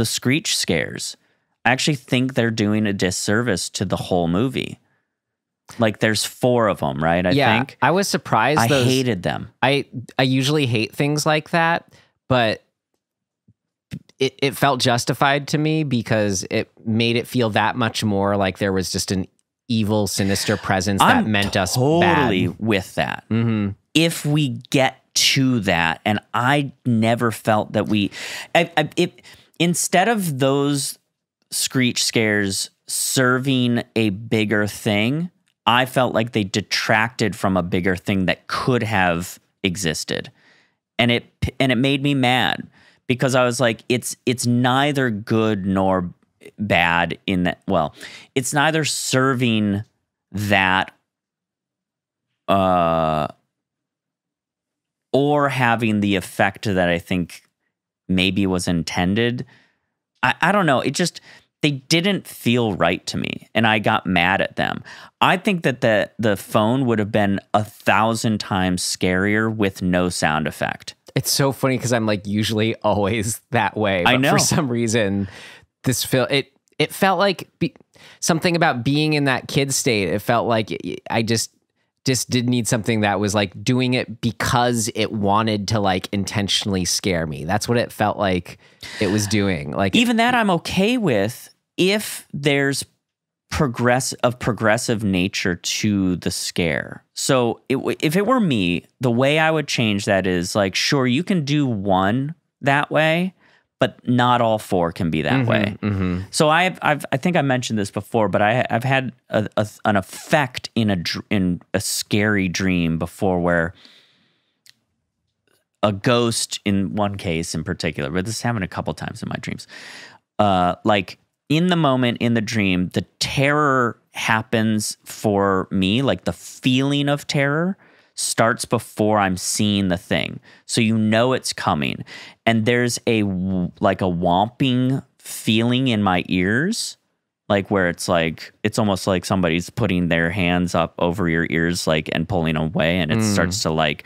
screech scares. I actually think they're doing a disservice to the whole movie. Like, there's 4 of them, right? I think. I was surprised. I hated them. I usually hate things like that, but it felt justified to me because it made it feel that much more like there was just an evil, sinister presence that meant us bad. Totally with that. Mm-hmm. If we get to that, and I never felt that instead of those screech scares serving a bigger thing, I felt like they detracted from a bigger thing that could have existed. And it made me mad because I was like, it's neither good nor bad in that. Well, it's neither serving that or having the effect that I think maybe was intended. I don't know. It just, they didn't feel right to me, and I got mad at them. I think that the phone would have been 1,000 times scarier with no sound effect. It's so funny because I'm like usually always that way. I But know. for some reason, this film, it felt like something about being in that kid state. It felt like I just did need something that was like doing it because it wanted to like intentionally scare me. That's what it felt like it was doing. Like Even that I'm okay with if there's progressive nature to the scare. So if it were me, the way I would change that is like, sure, you can do one that way, but not all four can be that way. Mm-hmm. So I think I mentioned this before, but I've had an effect in a scary dream before, where a ghost, in one case in particular, but this happened a couple times in my dreams. Like in the moment in the dream, the terror happens for me, like the feeling of terror starts before I'm seeing the thing. So you know it's coming. And there's a whomping feeling in my ears, like where it's almost like somebody's putting their hands up over your ears, like, and pulling away. And it starts to like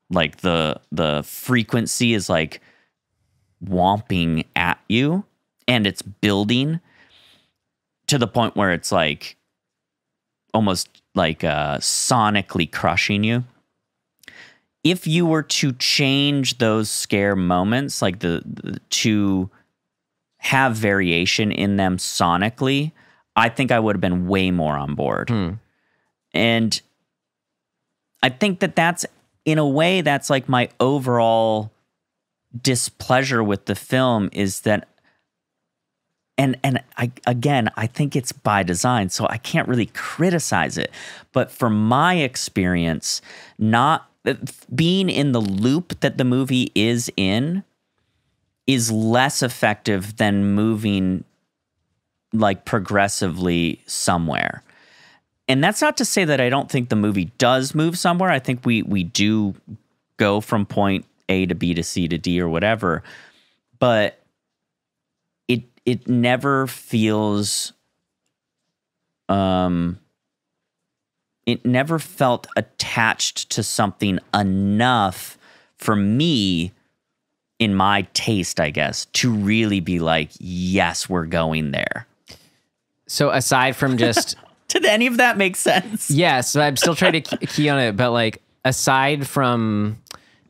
the frequency is like whomping at you, and it's building to the point where it's like almost like sonically crushing you. If you were to change those scare moments, like to have variation in them sonically, I think I would have been way more on board. And I think that in a way, that's like my overall displeasure with the film, is that, and I think it's by design, so I can't really criticize it. But from my experience, not being in the loop that the movie is in is less effective than moving like progressively somewhere. And that's not to say that I don't think the movie does move somewhere. I think we do go from point A to B to C to D or whatever, but it never feels, it never felt attached to something enough for me, in my taste, I guess, to really be like, yes, we're going there. So aside from just... Did any of that make sense? Yes, I'm still trying to key on it, but like aside from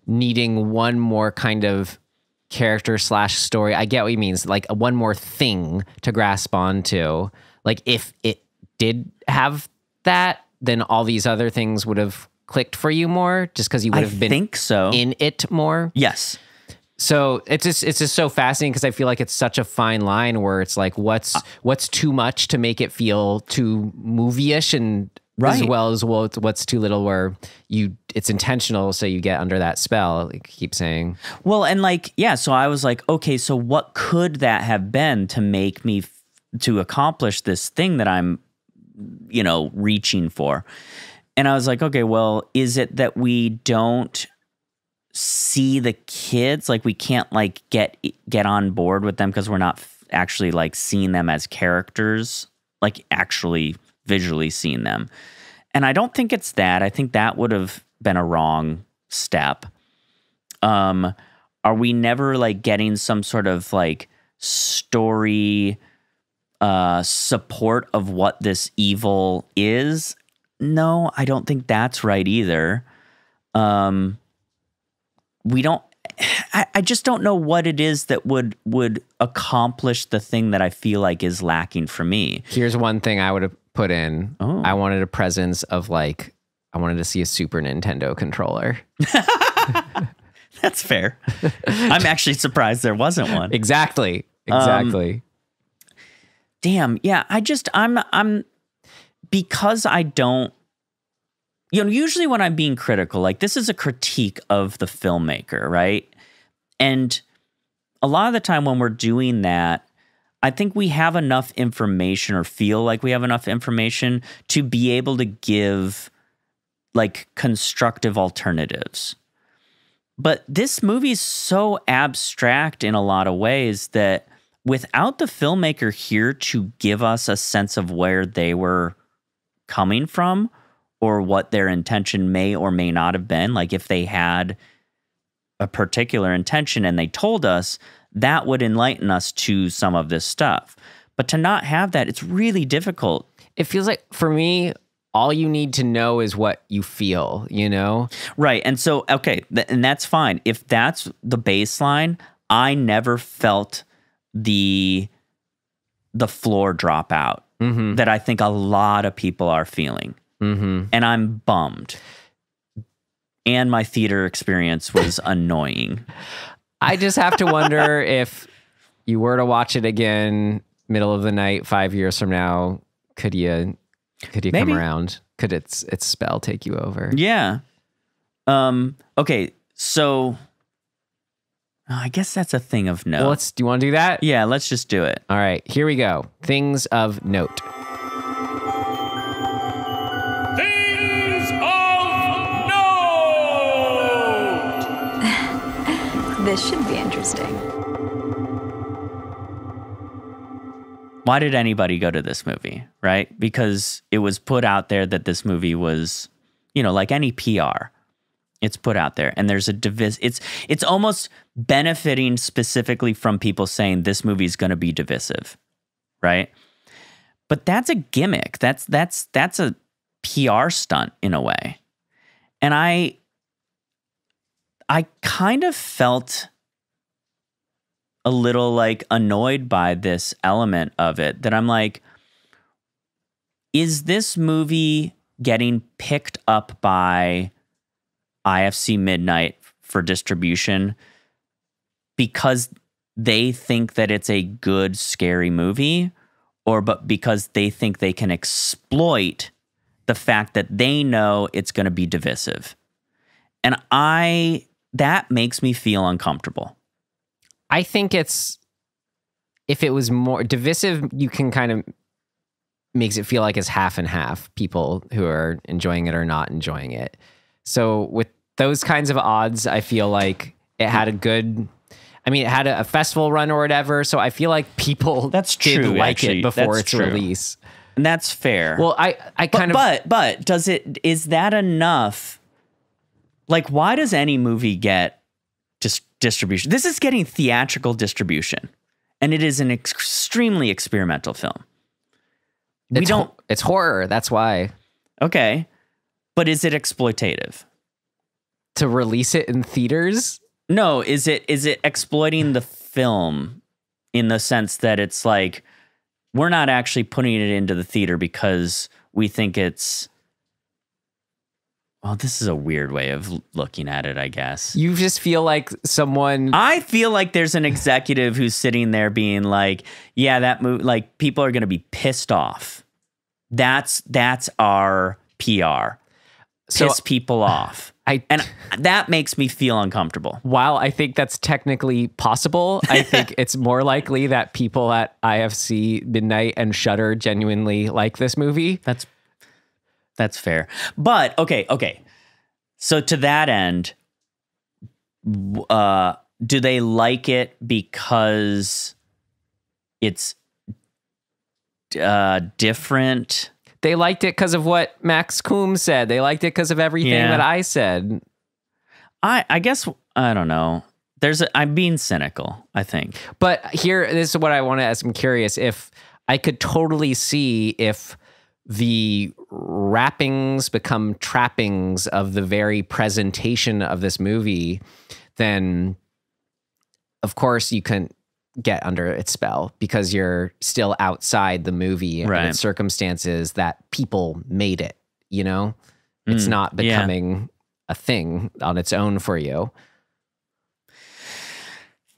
needing one more kind of character / story, I get what he means, like one more thing to grasp onto. Like if it did have that, then all these other things would have clicked for you more, just because you would have been in it more. Yes. So it's just so fascinating, because I feel like it's such a fine line where it's like what's too much to make it feel too movie-ish, and as well as what's too little where it's intentional, so you get under that spell, like you keep saying. Well, and like, yeah, so I was like, okay, so what could that have been to make me to accomplish this thing that I'm, reaching for? And I was like, okay, well, is it that we don't see the kids, like we can't like get on board with them because we're not actually like seeing them as characters, like actually visually seeing them? And I don't think it's that. I think that would have been a wrong step. Are we never like getting some sort of like story support of what this evil is? No, I don't think that's right either. We don't. I just don't know what it is that would accomplish the thing that I feel like is lacking for me. Here's one thing I would have put in. Oh. I wanted a presence of like, I wanted to see a Super Nintendo controller. That's fair. I'm actually surprised there wasn't one. Exactly. Damn. Yeah. I'm because I don't. Usually when I'm being critical, like this is a critique of the filmmaker, right? And a lot of the time when we're doing that, I think we have enough information, or feel like we have enough information, to be able to give like constructive alternatives. But this movie is so abstract in a lot of ways that without the filmmaker here to give us a sense of where they were coming from or what their intention may or may not have been, like if they had a particular intention and they told us, that would enlighten us to some of this stuff. But to not have that, it's really difficult. It feels like, for me, all you need to know is what you feel, you know? Right. And so, okay, and that's fine. If that's the baseline, I never felt the floor drop out that I think a lot of people are feeling. And I'm bummed. And my theater experience was annoying. I just have to wonder if you were to watch it again, middle of the night, 5 years from now, could you come around? Could its spell take you over? Yeah. Okay. So I guess that's a thing of note. Well, do you want to do that? Yeah, let's just do it. All right, here we go. Things of note. Things of note! This should be interesting. Why did anybody go to this movie, right? Because it was put out there that this movie was, you know, like any PR. It's put out there, and there's a it's almost benefiting specifically from people saying this movie is going to be divisive, right? But that's a gimmick. That's a PR stunt in a way. And I kind of felt a little like annoyed by this element of it, that I'm like, is this movie getting picked up by IFC Midnight for distribution because they think that it's a good, scary movie, but because they think they can exploit the fact that they know it's going to be divisive? And that makes me feel uncomfortable. I think if it was more divisive, you can kind of makes it feel like it's half and half, people who are enjoying it or not enjoying it. So with those kinds of odds, I feel like it had it had a festival run or whatever. So I feel like people did like it before its release. And that's fair. Well, but is that enough? Like, why does any movie get distribution? This is getting theatrical distribution, and it is an extremely experimental film. It's horror. That's why. Okay. But is it exploitative? To release it in theaters? No, is it exploiting the film in the sense that it's like, we're not actually putting it into the theater because we think it's, well, this is a weird way of looking at it, I guess. You just feel like I feel like there's an executive who's sitting there being like, yeah, that movie, like, people are going to be pissed off. That's our PR. Piss people off. And that makes me feel uncomfortable. While I think that's technically possible, I think it's more likely that people at IFC Midnight and Shudder genuinely like this movie. That's fair. But okay. So to that end, do they like it because it's different? They liked it because of what Max Coombe said. They liked it because of everything that I said. I guess, I don't know. I'm being cynical, I think. But this is what I want to ask. I'm curious if I could totally see if the wrappings become trappings of the very presentation of this movie, then of course you can get under its spell because you're still outside the movie and its circumstances that people made it, you know? It's not becoming a thing on its own for you.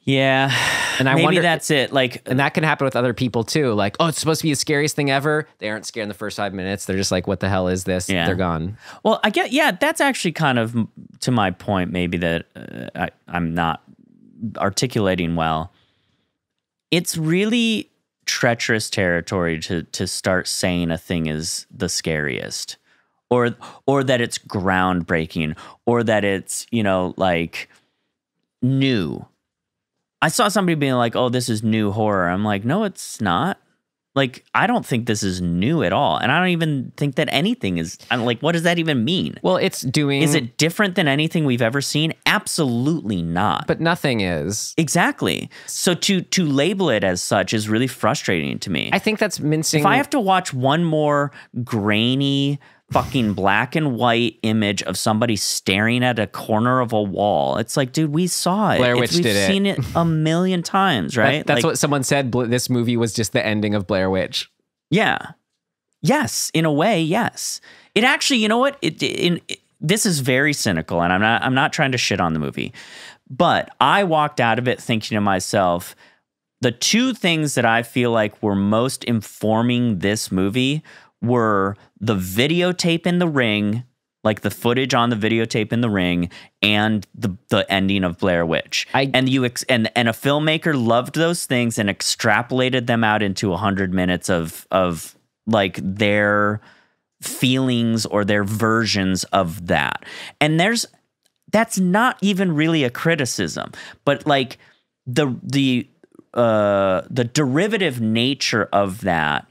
Yeah. And I maybe wonder, that's it. Like, and that can happen with other people too. Like, oh, it's supposed to be the scariest thing ever. They aren't scared in the first 5 minutes. They're just like, what the hell is this? Yeah. They're gone. Well, that's actually kind of to my point, maybe that I'm not articulating well. It's really treacherous territory to start saying a thing is the scariest or that it's groundbreaking, or that it's, you know, like new. I saw somebody being like, "Oh, this is new horror." I'm like, "No, it's not." Like, I don't think this is new at all. And I don't even think that anything is, I'm like, what does that even mean? Well, it's doing... Is it different than anything we've ever seen? Absolutely not. But nothing is. Exactly. So to label it as such is really frustrating to me. I think that's mincing... If I have to watch one more grainy, fucking black and white image of somebody staring at a corner of a wall, it's like, dude, we saw it. Blair Witch did it. We've seen it a million times, right? That's like, what someone said. This movie was just the ending of Blair Witch. Yeah. Yes, in a way, yes. It actually, you know what? This is very cynical, and I'm not trying to shit on the movie, but I walked out of it thinking to myself, the two things that I feel like were most informing this movie were the videotape in the ring, like the footage on the videotape in the ring, and the ending of Blair Witch. And a filmmaker loved those things and extrapolated them out into 100 minutes of like their feelings or their versions of that. And that's not even really a criticism, but like the derivative nature of that,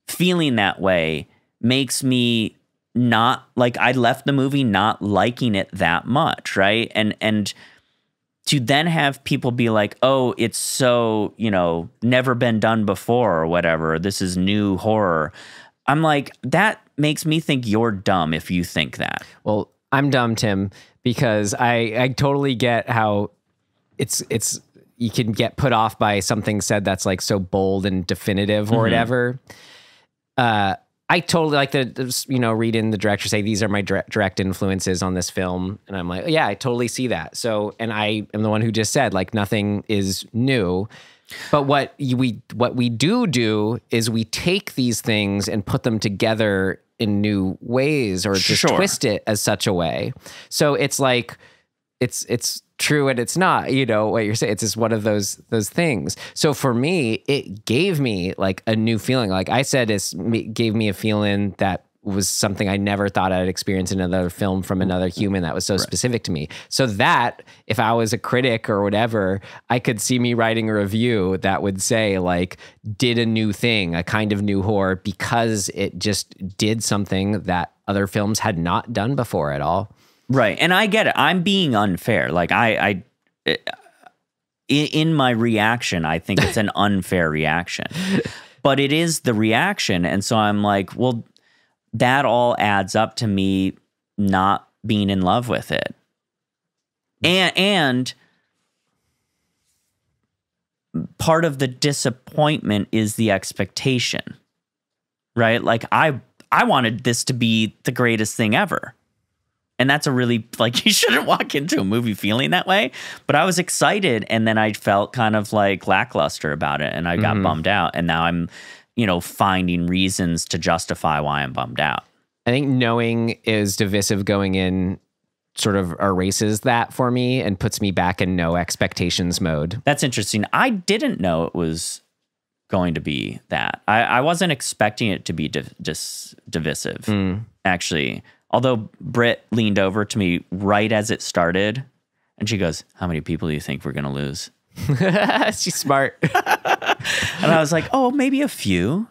feeling that way, makes me not, like, I left the movie not liking it that much, right? And to then have people be like, oh, it's so, you know, never been done before or whatever, this is new horror. I'm like, that makes me think you're dumb if you think that. Well, I'm dumb, Tim, because I totally get how it's you can get put off by something said that's like so bold and definitive or whatever. I totally like read in the director say, these are my direct influences on this film. And I'm like, yeah, I totally see that. So, and I am the one who just said, like, nothing is new. But what we do is we take these things and put them together in new ways, or just twist it as such a way. So it's like, it's true and it's not, you know, what you're saying. It's just one of those things. So for me, it gave me like a new feeling. Like I said, it gave me a feeling that was something I never thought I'd experience in another film from another human that was so specific to me. So that if I was a critic or whatever, I could see me writing a review that would say like, did a new thing, a kind of new horror, because it just did something that other films had not done before at all. Right. And I get it. I'm being unfair. Like in my reaction, I think it's an unfair reaction, but it is the reaction. And so I'm like, well, that all adds up to me not being in love with it. And part of the disappointment is the expectation, right? Like I wanted this to be the greatest thing ever. And that's a really, like, you shouldn't walk into a movie feeling that way. But I was excited, and then I felt kind of like lackluster about it, and I got bummed out. And now I'm, you know, finding reasons to justify why I'm bummed out. I think knowing is divisive going in sort of erases that for me and puts me back in no expectations mode. That's interesting. I didn't know it was going to be that. I wasn't expecting it to be divisive, actually. Although Britt leaned over to me right as it started, and she goes, how many people do you think we're going to lose? She's smart. And I was like, oh, maybe a few.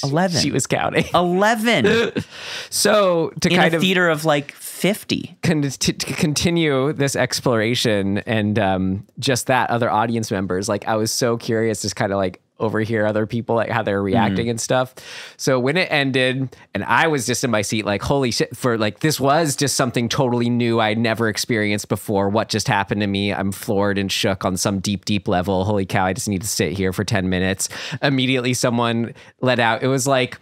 11. She was counting. 11. So to in kind a of theater of like 50. To continue this exploration and just that, other audience members, like I was so curious to kind of like overhear other people, like how they're reacting and stuff. So when it ended and I was just in my seat, like, holy shit, for like, this was just something totally new I'd never experienced before. What just happened to me? I'm floored and shook on some deep, deep level. Holy cow, I just need to sit here for 10 minutes. Immediately someone let out, it was like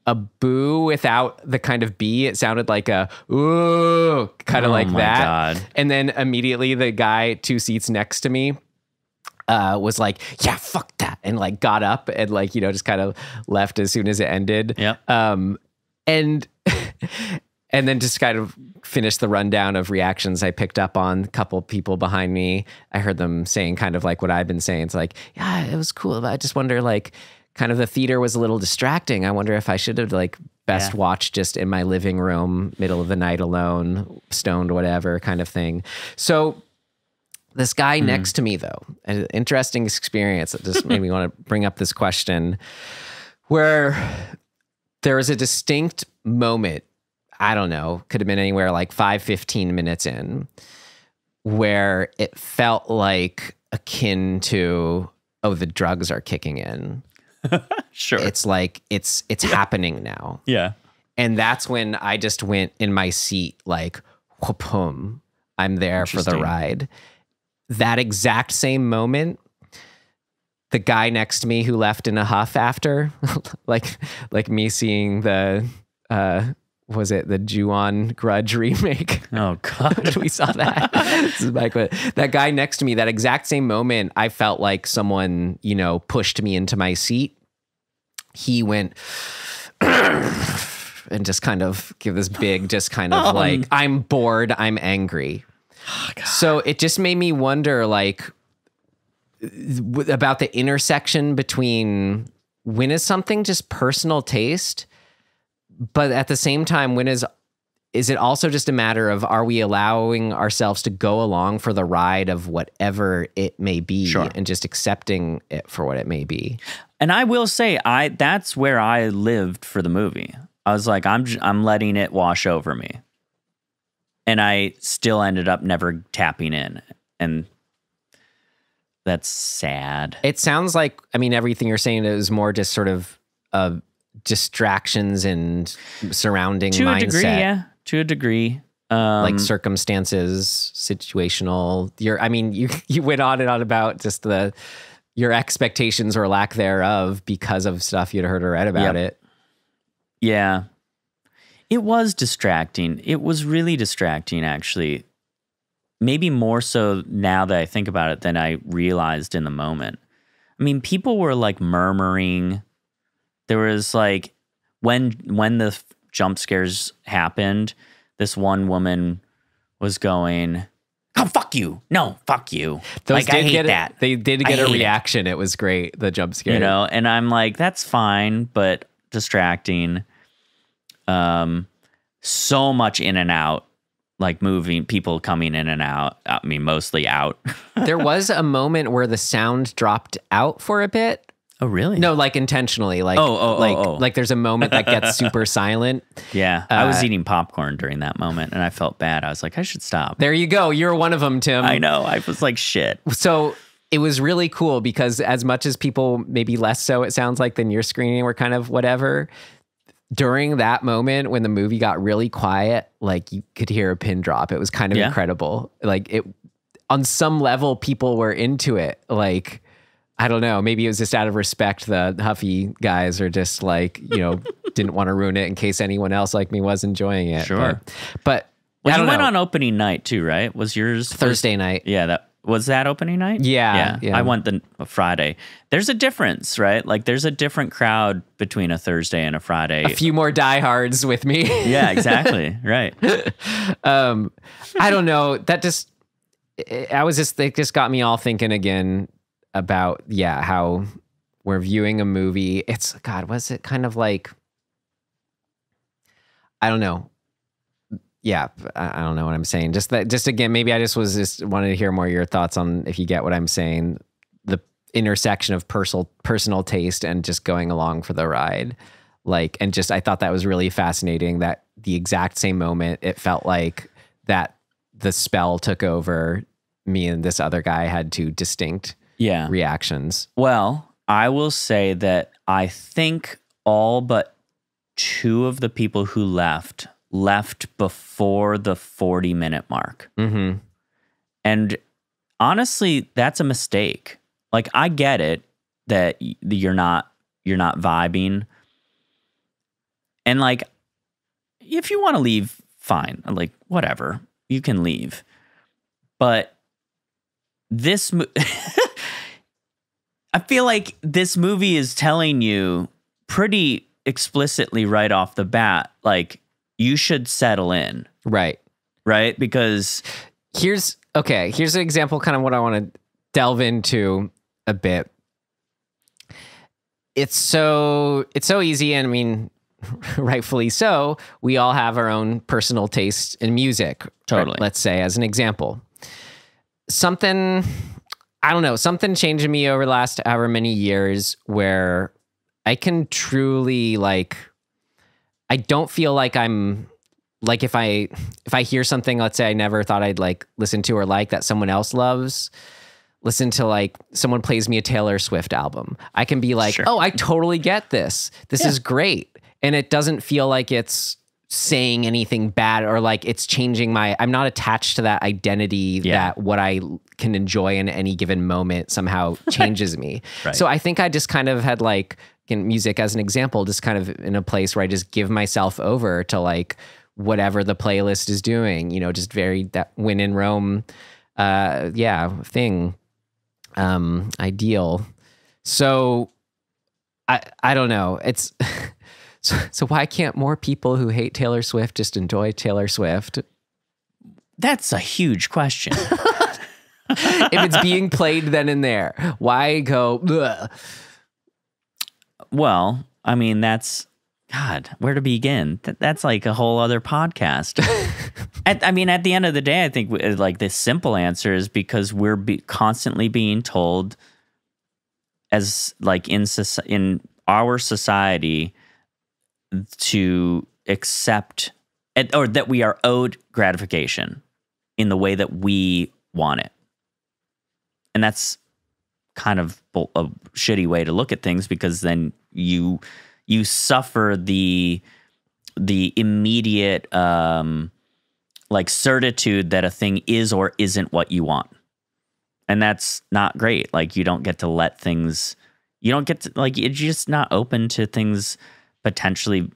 a boo without the kind of B. It sounded like a ooh, kind of like that. God. And then immediately the guy 2 seats next to me was like, yeah, fuck that. And like got up and like, you know, just kind of left as soon as it ended. Yeah. And then just kind of finished the rundown of reactions I picked up on. A couple people behind me, I heard them saying kind of like what I've been saying. It's like, yeah, it was cool. But I just wonder, like, kind of the theater was a little distracting. I wonder if I should have like best watched just in my living room, middle of the night alone, stoned, whatever kind of thing. So this guy next to me, though, an interesting experience that just made me want to bring up this question, where there was a distinct moment, I don't know, could have been anywhere like 5-15 minutes in, where it felt like akin to, oh, the drugs are kicking in. Sure. It's like, it's happening now. Yeah. And that's when I just went in my seat like, whoop-hum, I'm there for the ride. That exact same moment, the guy next to me who left in a huff after, like me seeing the, was it the Ju-on Grudge remake? Oh, God. We saw that. This is Mike, but that guy next to me, that exact same moment, I felt like someone, you know, pushed me into my seat. He went and just kind of give this big, just kind of like, I'm bored, I'm angry. Oh, so it just made me wonder, like, about the intersection between when is something just personal taste, but at the same time, when is it also just a matter of, are we allowing ourselves to go along for the ride of whatever it may be and just accepting it for what it may be? And I will say, that's where I lived for the movie. I was like, I'm letting it wash over me. And I still ended up never tapping in. And that's sad. It sounds like, I mean, everything you're saying is more just sort of distractions and surrounding mindset. To a degree, yeah. To a degree. Like circumstances, situational. You went on and on about just your expectations or lack thereof because of stuff you'd heard or read about it. Yeah. It was distracting. It was really distracting, actually. Maybe more so now that I think about it than I realized in the moment. I mean, people were like murmuring. There was like, when the jump scares happened, this one woman was going, "Oh, fuck you. No, fuck you." Those like, I hate that. They did get a reaction. It was great, the jump scare. You know, and I'm like, that's fine, but distracting. So much in and out, like moving, people coming in and out. I mean, mostly out. There was a moment where the sound dropped out for a bit. Oh, really? No, like intentionally. Like, like there's a moment that gets super silent. Yeah. I was eating popcorn during that moment and I felt bad. I was like, I should stop. There you go. You're one of them, Tim. I know. I was like, shit. So it was really cool because as much as people, maybe less so, it sounds like, than your screening were kind of whatever, during that moment when the movie got really quiet, like you could hear a pin drop. It was kind of incredible. Like it, on some level, people were into it. Like, I don't know, maybe it was just out of respect. The Huffy guys are just like, you know, didn't want to ruin it in case anyone else like me was enjoying it. Sure. But well, you went on opening night too, right? Was yours Thursday night? Yeah, was that opening night? Yeah. I went the Friday. There's a difference, right? Like there's a different crowd between a Thursday and a Friday. A few more diehards with me. Yeah, exactly. Right. I don't know. That just, they just got me all thinking again about, how we're viewing a movie. It's, God, was it kind of like, I don't know. Yeah, I don't know what I'm saying. Just again, maybe I just wanted to hear more of your thoughts on, if you get what I'm saying, the intersection of personal taste and just going along for the ride. Like, and just, I thought that was really fascinating that the exact same moment, it felt like that the spell took over. Me and this other guy had two distinct reactions. Well, I will say that I think all but two of the people who left before the 40-minute mark. Mm-hmm. And honestly, that's a mistake. Like, I get it that you're not vibing. And like, if you want to leave, fine. Like, whatever. You can leave. But this I feel like this movie is telling you pretty explicitly right off the bat, like, you should settle in. Right. Because here's an example, kind of what I want to delve into a bit. It's so easy. And I mean, rightfully so, we all have our own personal taste in music. Totally. Let's say, as an example, something changed in me over the last however many years where I can truly I don't feel like I'm like, if I hear something, let's say I never thought I'd listen to or that someone else loves, listen to someone plays me a Taylor Swift album, I can be like, oh, I totally get this. This is great. And it doesn't feel like it's saying anything bad or it's changing I'm not attached to that identity that what I can enjoy in any given moment somehow changes me. Right. So I think I just kind of had in music as an example, just kind of in a place where I just give myself over to whatever the playlist is doing, just very that when in Rome, thing, ideal. So I don't know. It's so why can't more people who hate Taylor Swift just enjoy Taylor Swift? That's a huge question. If it's being played then and there, why go, ugh? Well, I mean, that's, God, where to begin? That's a whole other podcast. At the end of the day, I think the simple answer is because we're constantly being told as in our society to accept or that we are owed gratification in the way that we want it. And that's kind of a shitty way to look at things, because then you suffer the immediate certitude that a thing is or isn't what you want. And that's not great. You don't get to let things, you don't get to, you're just not open to things potentially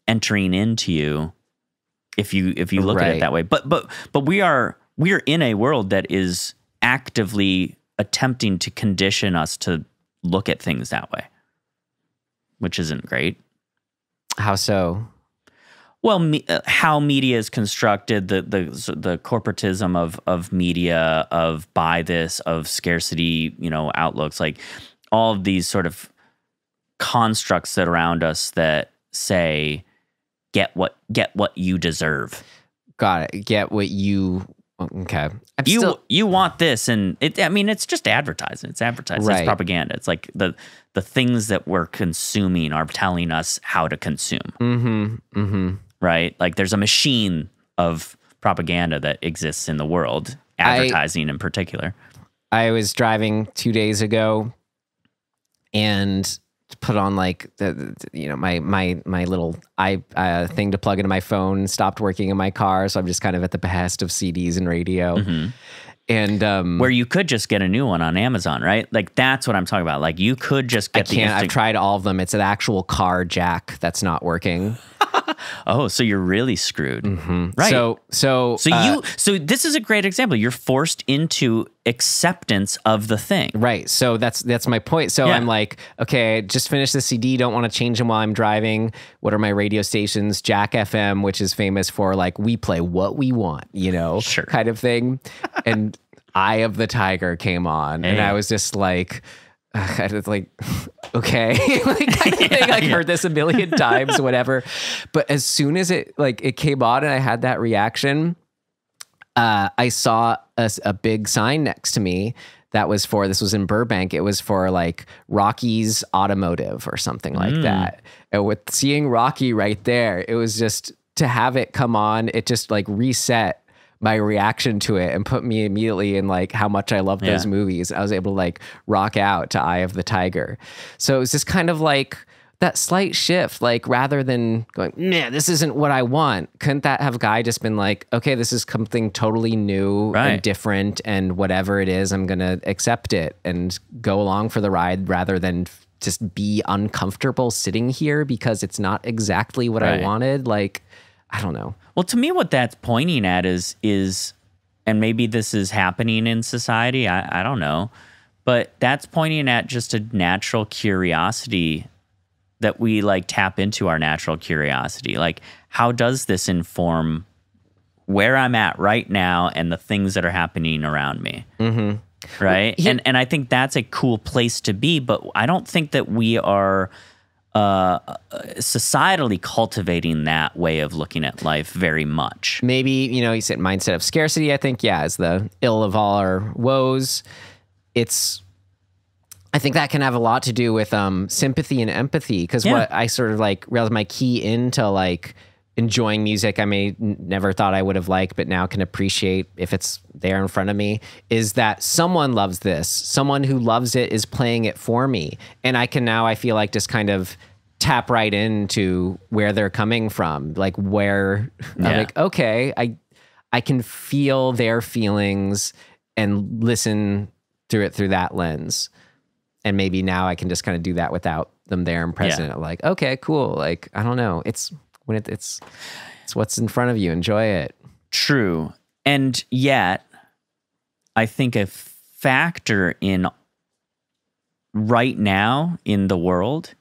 entering into you if you look at it that way. But we're in a world that is actively attempting to condition us to look at things that way, which isn't great. How so? Well, how media is constructed, the corporatism of media, of buy this, of scarcity, outlooks, all of these sort of constructs that around us that say, get what you deserve. Got it. Get what you. Okay. You want this, and it's just advertising. It's advertising. Right. It's propaganda. It's the things that we're consuming are telling us how to consume. Mm-hmm. Mm-hmm. Right? There's a machine of propaganda that exists in the world, advertising in particular. I was driving 2 days ago and put on my little thing to plug into my phone stopped working in my car, so I'm just kind of at the behest of CDs and radio. Mm-hmm. And where you could just get a new one on Amazon, right? That's what I'm talking about. You could just get I've tried all of them. It's an actual car jack that's not working. Oh, so you're really screwed. Mm-hmm. Right. So this is a great example. You're forced into acceptance of the thing. Right. So that's my point. So I'm okay, just finished the CD. Don't want to change them while I'm driving. What are my radio stations? Jack FM, which is famous for we play what we want, sure. kind of thing. And Eye of the Tiger came on, and I was just I was okay, heard this a million times, whatever. But as soon as it came on and I had that reaction, I saw a big sign next to me that was this was in Burbank. It was for Rocky's Automotive or something like that. And with seeing Rocky right there, it was just to have it come on. It just reset my reaction to it and put me immediately in how much I love those movies. I was able to rock out to Eye of the Tiger. So it was just kind of that slight shift, rather than going, nah, this isn't what I want. Couldn't that have guy just been okay, this is something totally new and different, and whatever it is, I'm going to accept it and go along for the ride rather than just be uncomfortable sitting here because it's not exactly what I wanted. I don't know. Well, to me, what that's pointing at is, and maybe this is happening in society, I don't know, but that's pointing at just a natural curiosity that we tap into, our natural curiosity. How does this inform where I'm at right now and the things that are happening around me? Mm-hmm. Right? And I think that's a cool place to be, but I don't think that we are societally cultivating that way of looking at life very much. Maybe, you said mindset of scarcity, I think, is the ill of all our woes. I think that can have a lot to do with sympathy and empathy, because what I sort of realized my key into enjoying music I never thought I would have liked, but now can appreciate if it's there in front of me, is that someone loves this. Someone who loves it is playing it for me. And I can now, I feel like, just kind of tap right into where they're coming from. I'm okay, I can feel their feelings and listen through that lens. And maybe now I can just kind of do that without them there and present. Okay, cool. I don't know. It's when it's what's in front of you. Enjoy it. True. And yet, I think a factor in right now in the world,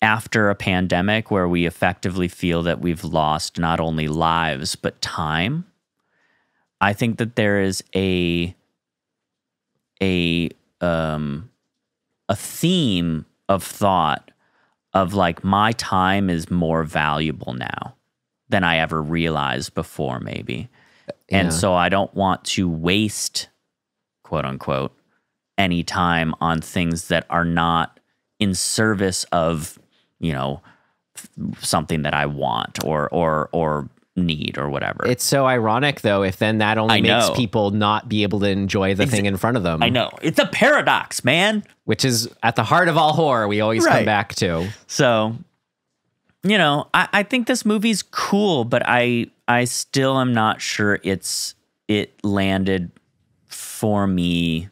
after a pandemic where we effectively feel that we've lost not only lives, but time, I think that there is a theme of thought of my time is more valuable now than I ever realized before, maybe. Yeah. And so I don't want to waste, quote unquote, any time on things that are not in service of, something that I want or need or whatever. It's so ironic, though, if then that only makes people not be able to enjoy the thing in front of them. I know. It's a paradox, man. Which is at the heart of all horror we always come back to. So, I think this movie's cool, but I still am not sure it landed for me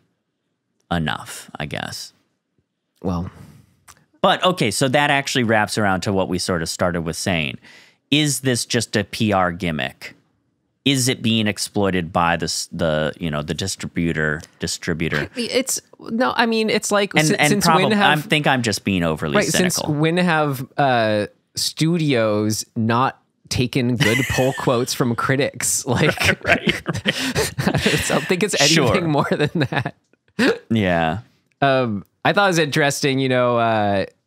enough, I guess. Well. But, okay, so that actually wraps around to what we sort of started with saying. Is this just a PR gimmick? Is it being exploited by the distributor? It's no, I mean, it's like and since probably, I think I'm just being overly cynical. Since when have studios not taken good pull quotes from critics? Right. I don't think it's anything more than that. Yeah. I thought it was interesting,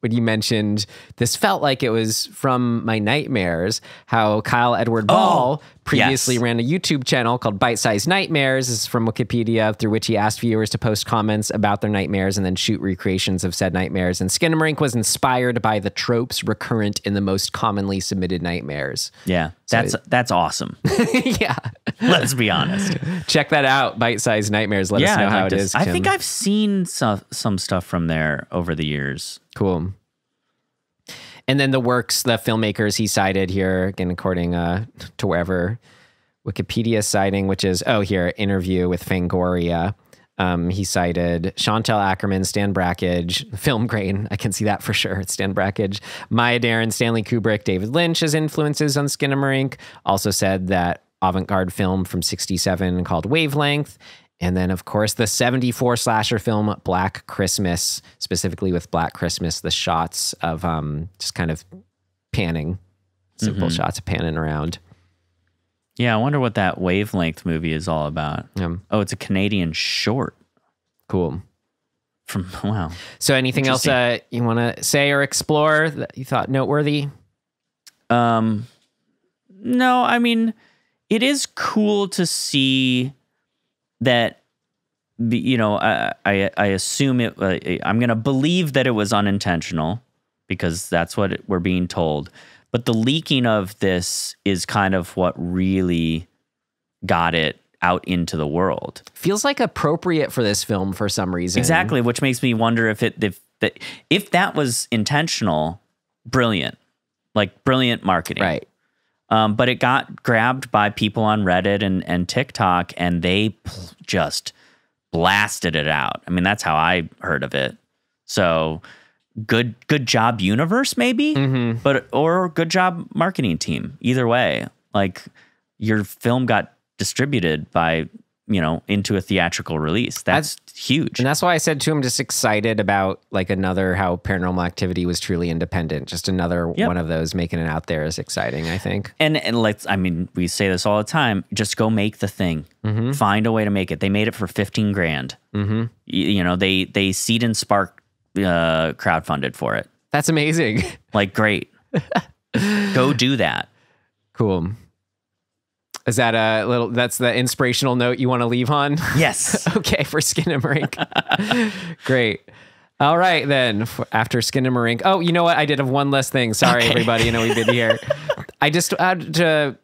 when you mentioned this felt like it was from my nightmares, how Kyle Edward Ball previously ran a YouTube channel called Bite Size Nightmares. This is from Wikipedia, through which he asked viewers to post comments about their nightmares and then shoot recreations of said nightmares. And Skinamarink was inspired by the tropes recurrent in the most commonly submitted nightmares. Yeah, that's awesome. Yeah. Let's be honest. Check that out, Bite Size Nightmares. Let us know how it is, Tim. I think I've seen some stuff from there over the years. Cool. And then the filmmakers he cited here, again, according to wherever Wikipedia citing, which is, interview with Fangoria. He cited Chantal Ackerman, Stan Brakhage, Film Grain. I can see that for sure. It's Stan Brakhage. Maya Deren, Stanley Kubrick, David Lynch as influences on Skinamarink. Also said that avant-garde film from 1967 called Wavelength. And then, of course, the 1974 slasher film Black Christmas, specifically with Black Christmas, the shots of just kind of panning, simple shots of panning around. Yeah, I wonder what that Wavelength movie is all about. It's a Canadian short. Cool. Wow. So anything else you want to say or explore that you thought noteworthy? No, I mean, it is cool to see that, I assume it. I'm going to believe that it was unintentional because that's what we're being told. But the leaking of this is kind of what really got it out into the world. Feels like appropriate for this film for some reason. Exactly, which makes me wonder if that was intentional. Brilliant marketing, right? But it got grabbed by people on Reddit and TikTok, and they just blasted it out. I mean, that's how I heard of it. So good job, universe, maybe, or good job, marketing team. Either way, your film got distributed by into a theatrical release. That's huge. And that's why I said to him, just excited about another how Paranormal Activity was truly independent. Just another one of those making it out there is exciting, I think. And we say this all the time, just go make the thing. Find a way to make it. They made it for $15,000. They Seed and Spark crowdfunded for it. That's amazing. Like, great. Go do that. Cool. Is that that's the inspirational note you want to leave on? Yes. Okay, for Skinamarink. Great. All right, then, after Skinamarink. Oh, you know what? I did have one last thing. Sorry, everybody. I know we've been here. I just had to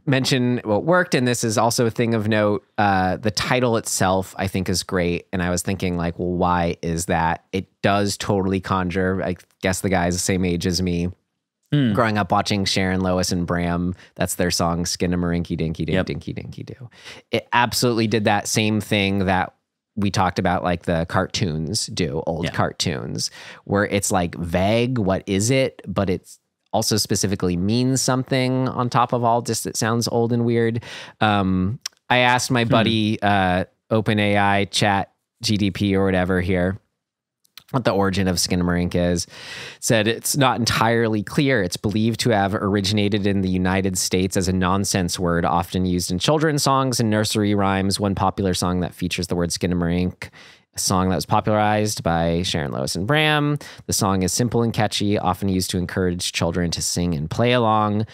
mention what worked, and this is also a thing of note. The title itself, I think, is great. And I was thinking, like, well, why is that? It does totally conjure, I guess the guy's the same age as me. Growing up watching Sharon, Lois, and Bram, that's their song, Skinamarinky Dinky Dink, Dinky Dinky Do. It absolutely did that same thing that we talked about, like the cartoons do, old cartoons, where it's like vague, what is it? But it's also specifically means something on top of all, just it sounds old and weird. I asked my buddy, OpenAI Chat GDP or whatever here, what the origin of Skinamarink is. Said it's not entirely clear. It's believed to have originated in the United States as a nonsense word often used in children's songs and nursery rhymes. One popular song that features the word Skinamarink, a song that was popularized by Sharon, Lois, and Bram. The song is simple and catchy, often used to encourage children to sing and play along.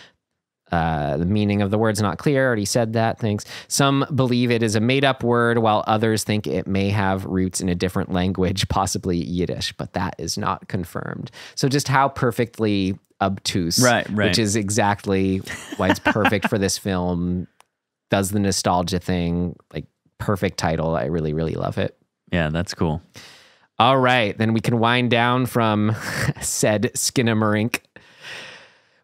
The meaning of the word's not clear. Already said that. Thanks. Some believe it is a made-up word, while others think it may have roots in a different language, possibly Yiddish, but that is not confirmed. So just how perfectly obtuse, right. Which is exactly why it's perfect for this film. Does the nostalgia thing, like perfect title. I really, really love it. Yeah, that's cool. All right, then we can wind down from said Skinamarink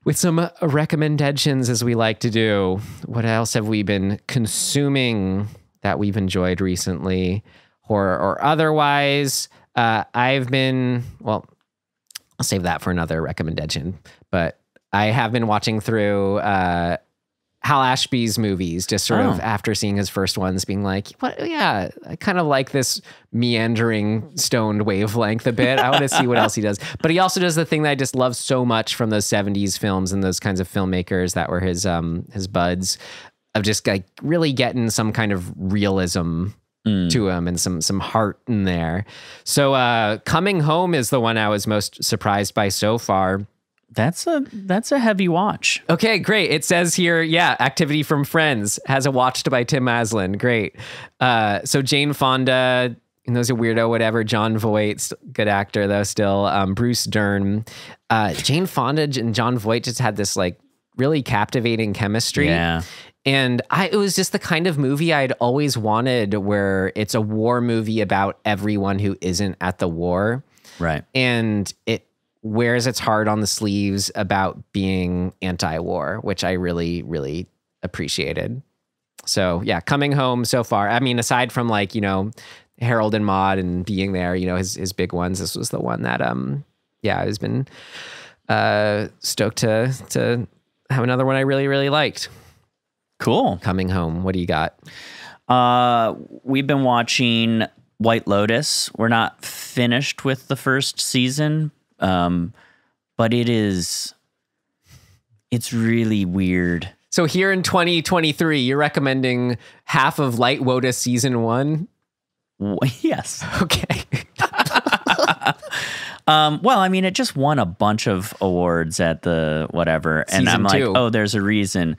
with some RecommenDEADtions, as we like to do. What else have we been consuming that we've enjoyed recently, horror or otherwise? I've been, well, I'll save that for another RecommenDEADtion, but I have been watching through Hal Ashby's movies, just sort of after seeing his first ones, being like, "What? Yeah, I kind of like this meandering stoned wavelength a bit. I want to see what else he does." But he also does the thing that I just love so much from those 70s films and those kinds of filmmakers that were his buds, of just like really getting some kind of realism to him and some heart in there. So Coming Home is the one I was most surprised by so far. That's a heavy watch. Okay, great. It says here, activity from Friends, has a watched by Tim Maslin. Great. So Jane Fonda, and those a weirdo, whatever. John Voight, good actor though still. Bruce Dern. Jane Fonda and John Voight just had this like really captivating chemistry. Yeah. And it was just the kind of movie I'd always wanted, where it's a war movie about everyone who isn't at the war. Right. And it wears its heart on the sleeves about being anti-war, which I really, really appreciated. So yeah, Coming Home so far. I mean, aside from like, Harold and Maude and being there, his big ones, this was the one that, has been stoked to have another one I really, really liked. Cool. Coming Home. What do you got? We've been watching White Lotus. We're not finished with the first season, but it's really weird. So here in 2023, you're recommending half of Light Lotus season 1? Yes. Okay. Well, I mean, it just won a bunch of awards at the whatever. And Season I'm 2. like, oh, there's a reason.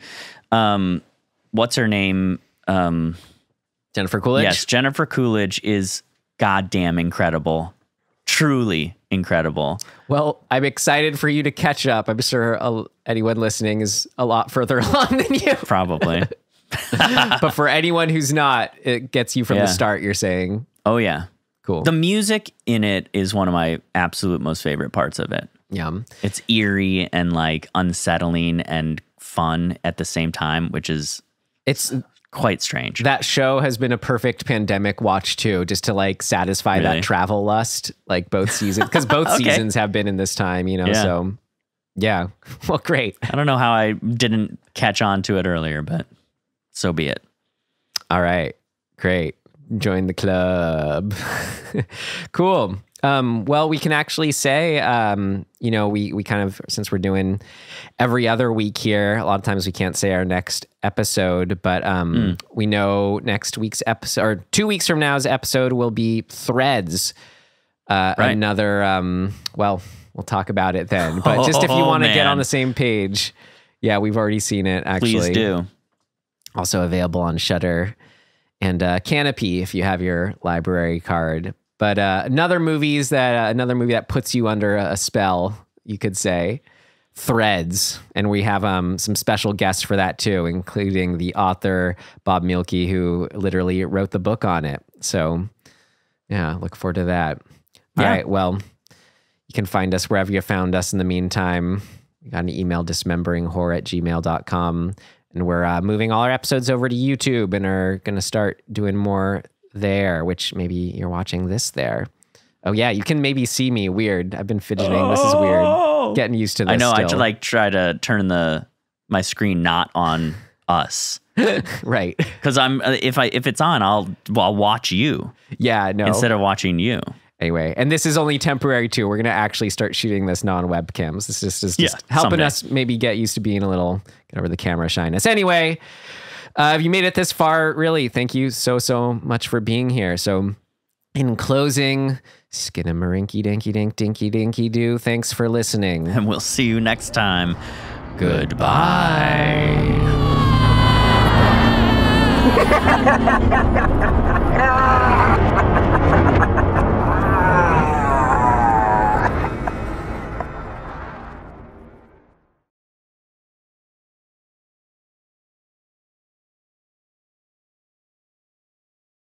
What's her name? Jennifer Coolidge? Yes, Jennifer Coolidge is goddamn incredible. Truly incredible. Well, I'm excited for you to catch up. I'm sure anyone listening is a lot further along than you. Probably. But for anyone who's not, it gets you from the start, you're saying. Oh, yeah. Cool. The music in it is one of my absolute most favorite parts of it. Yum. It's eerie and like unsettling and fun at the same time, which is quite strange. That show has been a perfect pandemic watch too, just to like satisfy that travel lust, like both seasons, because both seasons have been in this time, so yeah. Well, great. I don't know how I didn't catch on to it earlier, but so be it. All right. Great. Join the club. Cool. Well, we can actually say, we kind of, since we're doing every other week here, a lot of times we can't say our next episode, but we know next week's episode, or 2 weeks from now's episode, will be Threads. Right. Another, we'll talk about it then. But just if you want to get man. on the same page, yeah, we've already seen it, actually. Please do. Also available on Shudder and Canopy if you have your library card. But another movie that puts you under a spell, you could say, Threads. And we have some special guests for that too, including the author Bob Mielke, who literally wrote the book on it. So yeah, look forward to that. All right, well, you can find us wherever you found us in the meantime. We got an email, dismemberingwhore@gmail.com. And we're moving all our episodes over to YouTube and are going to start doing more there, which maybe you're watching this there. Oh, yeah, you can maybe see me. Weird. I've been fidgeting. This is weird. Getting used to this. I know. Still. I try to turn my screen not on us. Right. Because if it's on, I'll watch you. Yeah, no. Instead of watching you. Anyway, and this is only temporary too. We're going to actually start shooting this non-webcams. This is just helping someday. us maybe get used to being get over the camera shyness. Anyway, if you made it this far, really, thank you so much for being here. So in closing, Skinamarinky dinky dink dinky dinky doo. Thanks for listening. And we'll see you next time. Goodbye.